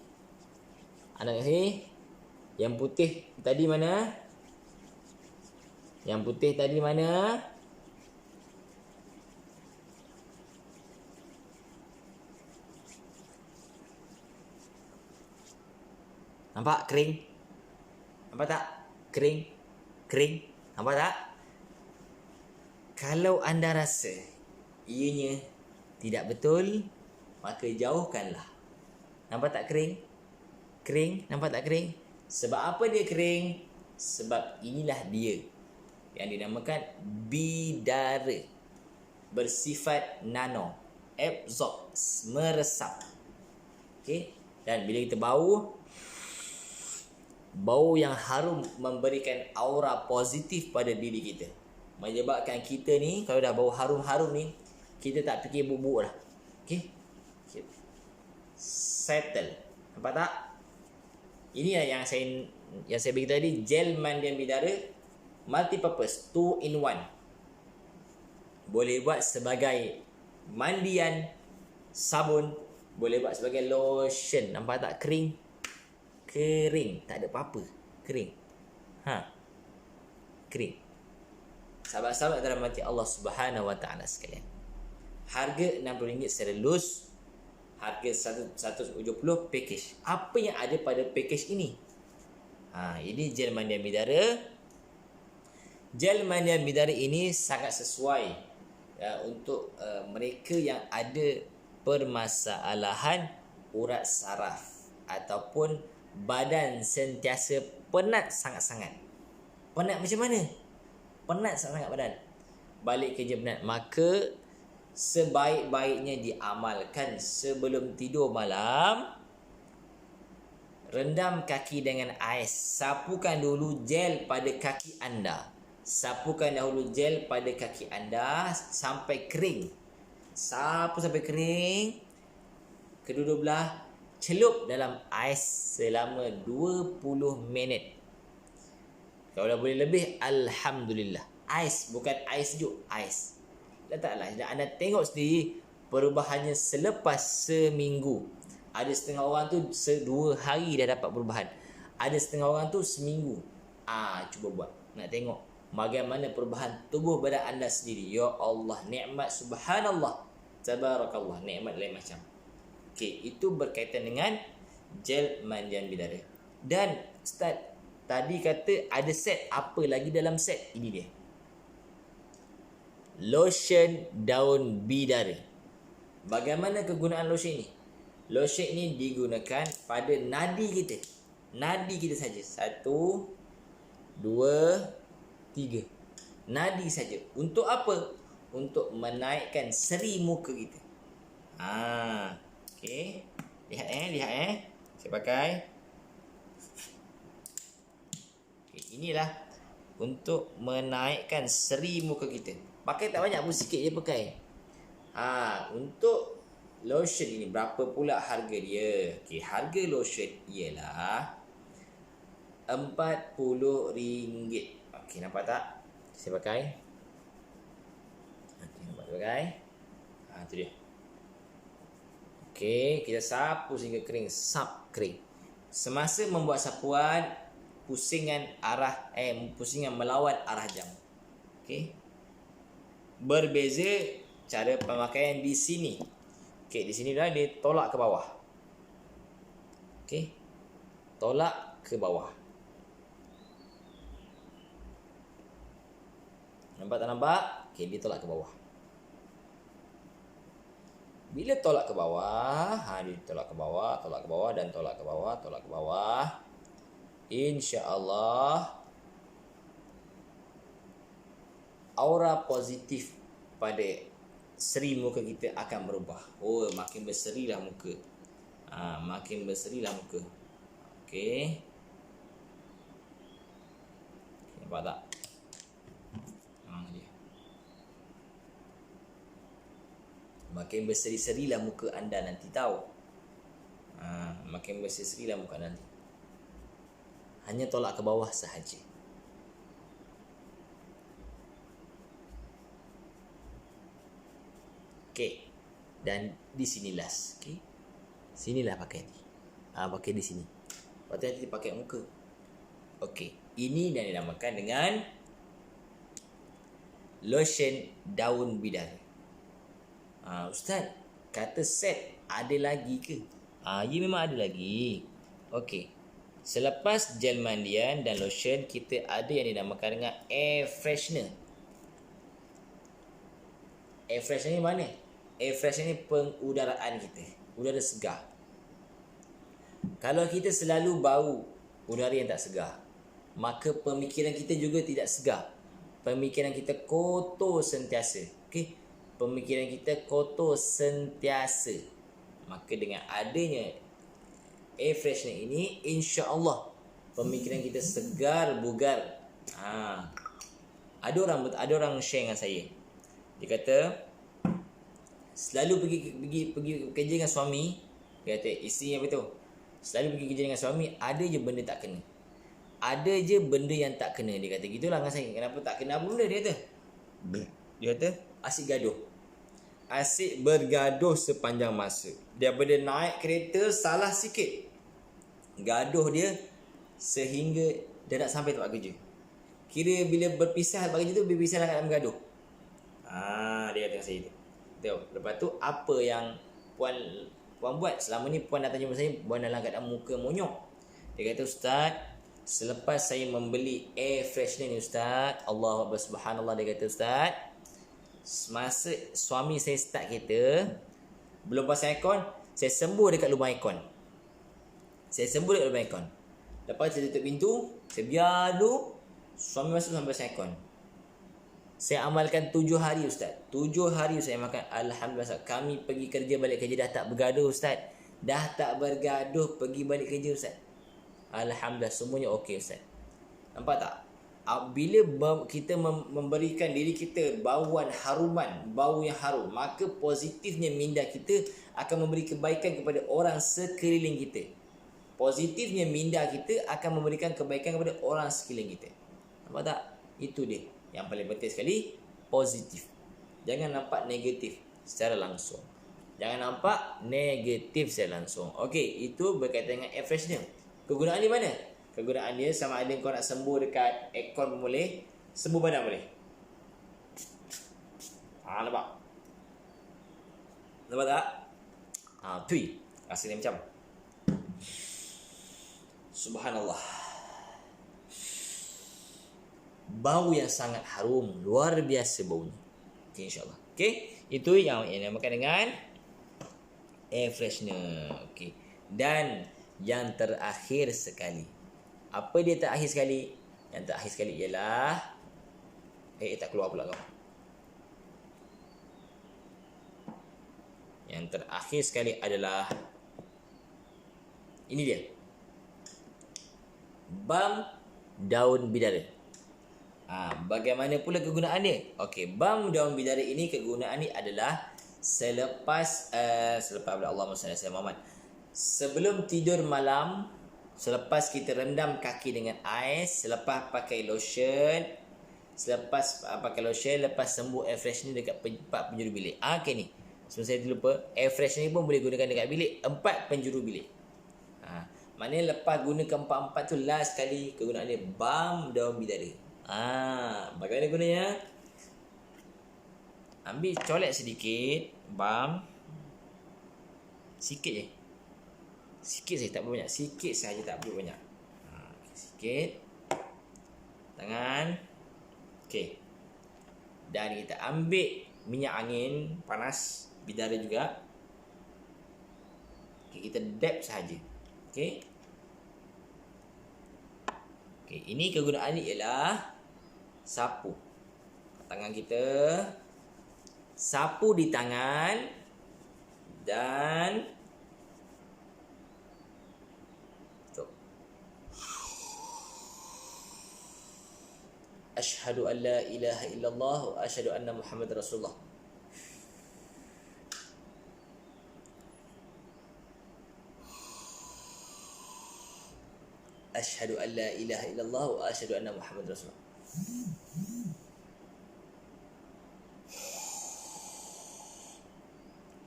Anda tengok sini. Yang putih tadi mana? Yang putih tadi mana? Nampak kering? Nampak tak? Kering. Nampak tak? Kalau anda rasa ianya tidak betul, maka jauhkanlah. Nampak tak kering? Nampak tak kering? Sebab apa dia kering? Sebab inilah dia yang dinamakan bidara. Bersifat nano. Absorb. Meresap. Okey? Dan bila kita bau yang harum memberikan aura positif pada diri kita. Menyebabkan kita ni, kalau dah bau harum-harum ni, kita tak fikir bubuk dah. Okey? Settle. Nampak tak? Ini yang saya beritahu tadi, gel mandian bidara multi-purpose, 2 in 1. Boleh buat sebagai mandian, sabun, boleh buat sebagai lotion. Nampak tak? Kering, tak ada apa-apa. Kering. Kering. Sahabat-sahabat dalam hati Allah Subhanahu Wa Taala sekalian. Harga RM60 secara loose, harga 170 package. Apa yang ada pada package ini? Ini gel mandian bidara. Gel mandian bidara ini sangat sesuai untuk mereka yang ada permasalahan urat saraf ataupun badan sentiasa penat sangat-sangat. Penat macam mana? Penat sangat-sangat badan. Balik kerja penat. Maka sebaik-baiknya diamalkan sebelum tidur malam. Rendam kaki dengan ais. Sapukan dulu gel pada kaki anda. Sapukan dahulu gel pada kaki anda sampai kering. Sapu sampai kering. Kedua-dua belah celup dalam ais selama 20 minit. Kalau dah boleh lebih, alhamdulillah. Ais, bukan ais sejuk, ais. Letaklah. Dan anda tengok sendiri perubahannya selepas seminggu. Ada setengah orang tu 2 hari dah dapat perubahan. Ada setengah orang tu seminggu. Cuba buat. Nak tengok bagaimana perubahan tubuh badan anda sendiri. Ya Allah, nikmat subhanallah. Tabarakallah, nikmat lain macam. Okey, itu berkaitan dengan gel mandian bidara. Dan Ustaz tadi kata ada set, apa lagi dalam set? Ini dia. Lotion daun bidara. Bagaimana kegunaan lotion ini? Lotion ini digunakan pada nadi kita. Nadi kita saja. 1, 2, 3. Nadi saja. Untuk apa? Untuk menaikkan seri muka kita. Okey. Lihat. Saya pakai. Okay, inilah untuk menaikkan seri muka kita. Pakai tak banyak pun, sikit je pakai. Untuk lotion ini berapa pula harga dia? Okey, harga lotion ialah RM40. Okey, nampak tak? Saya pakai. Okey, nampak saya pakai. Itu dia. Okey, kita sapu sehingga kering. Kering. Semasa membuat sapuan, pusingan melawan arah jam. Okey. Berbeza cara pemakaian di sini. Okey, di sini dah dia tolak ke bawah. Okey. Tolak ke bawah. Nampak tak nampak? Okey, dia tolak ke bawah. Bila tolak ke bawah, dia tolak ke bawah dan tolak ke bawah. Insya-Allah aura positif pada seri muka kita akan berubah. Makin berserilah muka. Okey. Nampak tak? Dia. makin berseri-serilah muka anda nanti tahu. Makin berseri-serilah muka nanti. Hanya tolak ke bawah sahaja. Okey. Dan di sini last. Okey. Sinilah pakai ni. Pakai di sini. Lepas tu nanti pakai muka. Okey. Ini yang dinamakan dengan lotion daun bidara. Ustaz, kata set ada lagi ke? Ya memang ada lagi. Okey. Selepas gel mandian dan lotion, kita ada yang dinamakan dengan air freshener. Air freshener ni mana? Air freshener ni pengudaraan kita. Udara segar. Kalau kita selalu bau udara yang tak segar, maka pemikiran kita juga tidak segar. Pemikiran kita kotor sentiasa. Okey? Pemikiran kita kotor sentiasa. Maka dengan adanya air freshener ini, insya-Allah pemikiran kita segar, bugar. Ada orang share dengan saya. Dia kata selalu pergi kerja dengan suami. Dia kata isteri apa tu? Selalu pergi kerja dengan suami, ada je benda tak kena. Ada je benda yang tak kena. Dia kata gitulah dengan saya. Kenapa tak kena apa benda? Dia kata asyik gaduh. Asyik bergaduh sepanjang masa. Daripada naik kereta salah sikit, gaduh dia sehingga dia nak sampai tempat kerja. Kira bila berpisah tempat kerja tu, berpisah nak bergaduh. Dia kata saya tu. Tengok. Lepas tu apa yang puan buat? Selama ni puan datang jumpa saya, puan dalam keadaan muka monyok. Dia kata, Ustaz, selepas saya membeli air freshener ni Ustaz, Allah subhanallah, dia kata Ustaz, masa suami saya start kereta, belum pasang aircon, saya sembur dekat lubang aircon. Lepas saya tutup pintu, saya biar dulu suami masuk sampai pasang aircon. Saya amalkan 7 hari Ustaz. 7 hari saya makan. Alhamdulillah Ustaz. Kami pergi kerja balik kerja dah tak bergaduh Ustaz. Dah tak bergaduh pergi balik kerja Ustaz. Alhamdulillah semuanya okey Ustaz. Nampak tak? Bila kita memberikan diri kita bauan haruman, bau yang harum, maka positifnya minda kita akan memberi kebaikan kepada orang sekeliling kita. Positifnya minda kita akan memberikan kebaikan kepada orang sekeliling kita. Nampak tak? Itu dia. Yang paling penting sekali, positif. Jangan nampak negatif secara langsung. Okey, itu berkaitan dengan air freshener. Kegunaan di mana? Kegunaan dia sama ada kau nak sembur dekat aircon pun boleh, sembur badan boleh. Nampak? Nampak tak? Tui. Rasa dia macam Subhanallah. Bau yang sangat harum, luar biasa baunya. Okay, insyaAllah. Okay, itu yang dinamakan dengan air freshener. Okay. Dan yang terakhir sekali. Apa dia terakhir sekali? Yang terakhir sekali ialah tak keluar pula kau. Yang terakhir sekali adalah ini dia. Balm daun bidara. Bagaimana pula kegunaan dia? Okey, balm daun bidara ini kegunaan ni adalah selepas Allahumma salli ala Muhammad. Sebelum tidur malam, selepas kita rendam kaki dengan air, selepas pakai lotion, lepas sembuh air freshener dekat 4 penjuru bilik. Okey ni. Sebelum saya terlupa, air freshener pun boleh gunakan dekat bilik 4 penjuru bilik. Maknanya lepas guna ke-4 tu last kali kegunaan dia balm daun bidara. Bagaimana gunanya? Ambil colek sedikit balm. Sikit je. Sikit saja, tak perlu banyak. Sikit saja, tak perlu banyak. Sikit. Tangan. Okey. Dan kita ambil minyak angin panas bidara juga. Kita dab sahaja. Okey. Okey, ini kegunaan ni ialah sapu tangan kita, sapu di tangan, dan asyhadu an la ilaha illallah wa asyhadu anna Muhammadar Rasulullah. Asyhadu an la ilaha illallah wa asyhadu anna Muhammadar Rasulullah.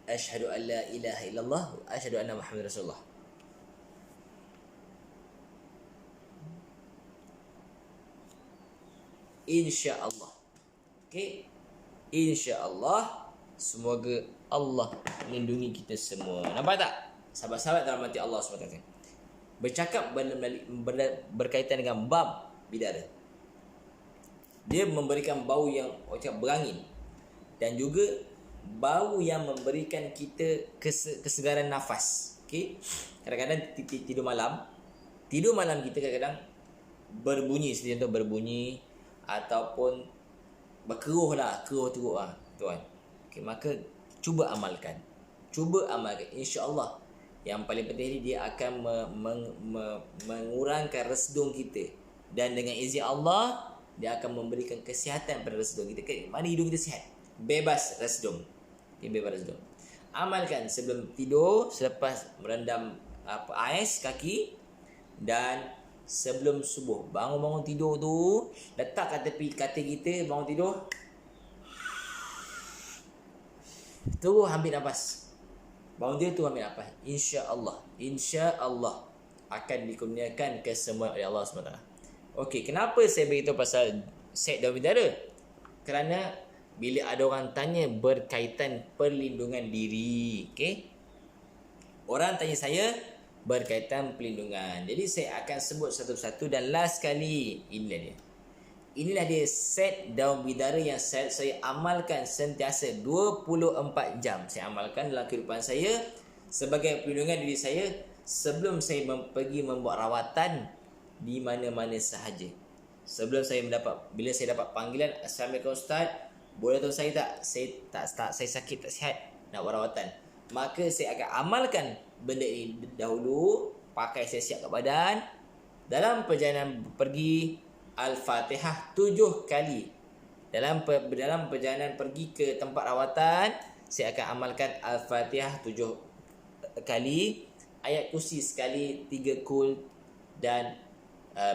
Asyhadu an la ilaha illallah wa asyhadu anna Muhammadar Rasulullah. InsyaAllah. Okey. InsyaAllah. Semoga Allah melindungi kita semua. Nampak tak? Sahabat-sahabat dalam hati Allah SWT. Bercakap berkaitan dengan bab bidara. Dia memberikan bau yang berangin. Dan juga bau yang memberikan kita kesegaran nafas. Okey. Kadang-kadang tidur malam. Tidur malam kita kadang-kadang berbunyi. Seperti contoh berbunyi. Ataupun berkeruh lah. Keruh teruk lah tuan. Okay, maka cuba amalkan. Cuba amalkan. InsyaAllah. Yang paling penting ni dia akan mengurangkan resdung kita. Dan dengan izin Allah, dia akan memberikan kesihatan pada resdung kita. Mana hidung kita sihat? Bebas resdung. Okay, bebas resdung. Amalkan sebelum tidur, selepas merendam ais kaki. Dan sebelum subuh, bangun-bangun tidur tu, letak kat tepi katil kita, bangun tidur, terus ambil nafas. Bangun tidur tu ambil nafas. InsyaAllah akan dikurniakan kesemua oleh Allah SWT. Okey, kenapa saya beritahu pasal set daun bidara? Kerana bila ada orang tanya berkaitan perlindungan diri, okey, orang tanya saya berkaitan perlindungan. Jadi saya akan sebut satu-satu dan last kali inilah dia. Inilah dia set daun bidara yang saya amalkan sentiasa 24 jam. Saya amalkan dalam kehidupan saya sebagai perlindungan diri saya sebelum saya pergi membuat rawatan di mana-mana sahaja. Sebelum saya bila saya dapat panggilan, Assalamualaikum Ustaz, boleh tahu saya tak? Saya sakit, tak sihat, nak buat rawatan. Maka saya akan amalkan benda ini dahulu, pakai saya siap kat badan. Dalam perjalanan pergi, Al-Fatihah 7 kali. Dalam perjalanan pergi ke tempat rawatan, saya akan amalkan Al-Fatihah 7 kali, ayat kursi sekali, 3 kul dan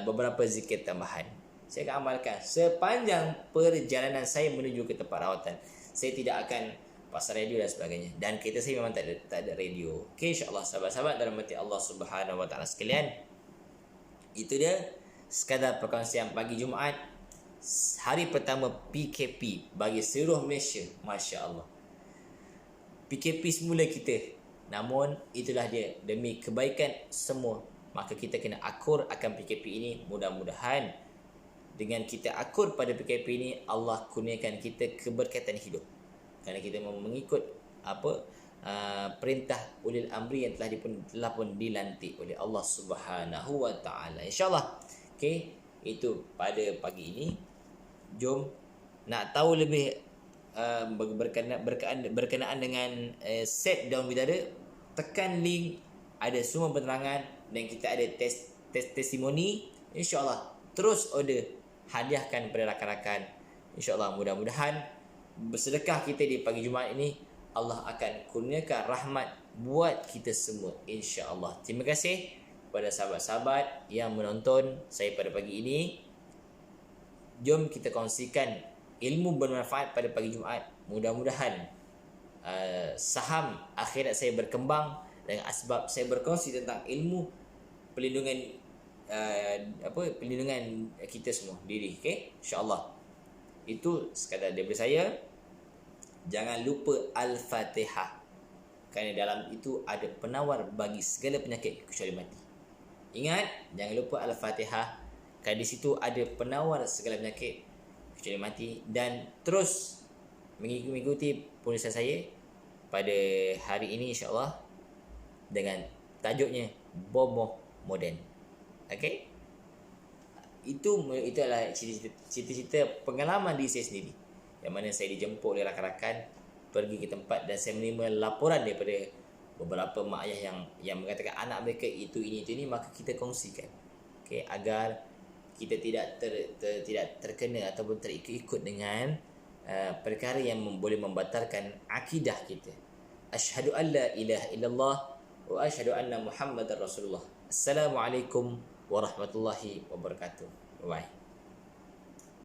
beberapa zikir tambahan. Saya akan amalkan sepanjang perjalanan saya menuju ke tempat rawatan. Saya tidak akan pasal radio dan sebagainya. Dan kereta saya memang tak ada radio. Okay, insyaAllah sahabat-sahabat dalam hati Allah Subhanahu Wa Taala sekalian. Itu dia sekadar perkongsian pagi Jumaat, hari pertama PKP bagi seluruh Malaysia. Masya Allah, PKP semula kita. Namun itulah dia, demi kebaikan semua, maka kita kena akur akan PKP ini. Mudah-mudahan dengan kita akur pada PKP ini, Allah kurniakan kita keberkatan hidup. Kerana kita mengikut perintah ulil amri yang telah pun dilantik oleh Allah Subhanahu Wa Taala. InsyaAllah. Okey, itu pada pagi ini. Jom nak tahu lebih berkenaan dengan set daun bidara, tekan link, ada semua penerangan dan kita ada testimoni. InsyaAllah terus order, hadiahkan kepada rakan-rakan. InsyaAllah mudah-mudahan bersedekah kita di pagi Jumaat ini, Allah akan kurniakan rahmat buat kita semua, insya-Allah. Terima kasih kepada sahabat-sahabat yang menonton saya pada pagi ini. Jom kita kongsikan ilmu bermanfaat pada pagi Jumaat. Mudah-mudahan saham akhirat saya berkembang dengan asbab saya berkongsi tentang ilmu perlindungan perlindungan kita semua diri. Okey, insya-Allah. Itu sekadar daripada saya. Jangan lupa Al-Fatihah, kerana dalam itu ada penawar bagi segala penyakit kecuali mati. Ingat, jangan lupa Al-Fatihah, kerana di situ ada penawar segala penyakit kecuali mati. Dan terus mengikuti penulisan saya pada hari ini insya-Allah dengan tajuknya Bomoh Moden. Okey, itu adalah cerita-cerita pengalaman diri saya sendiri, yang mana saya dijemput oleh rakan-rakan pergi ke tempat dan saya menerima laporan daripada beberapa mak ayah yang mengatakan anak mereka itu ini, maka kita kongsikan, okey, agar kita tidak terkena ataupun terikut-ikut dengan perkara yang boleh membatalkan akidah kita. Asyhadu an la ilaha illallah wa asyhadu anna Muhammadar Rasulullah. Assalamualaikum warahmatullahi wabarakatuh. Bye.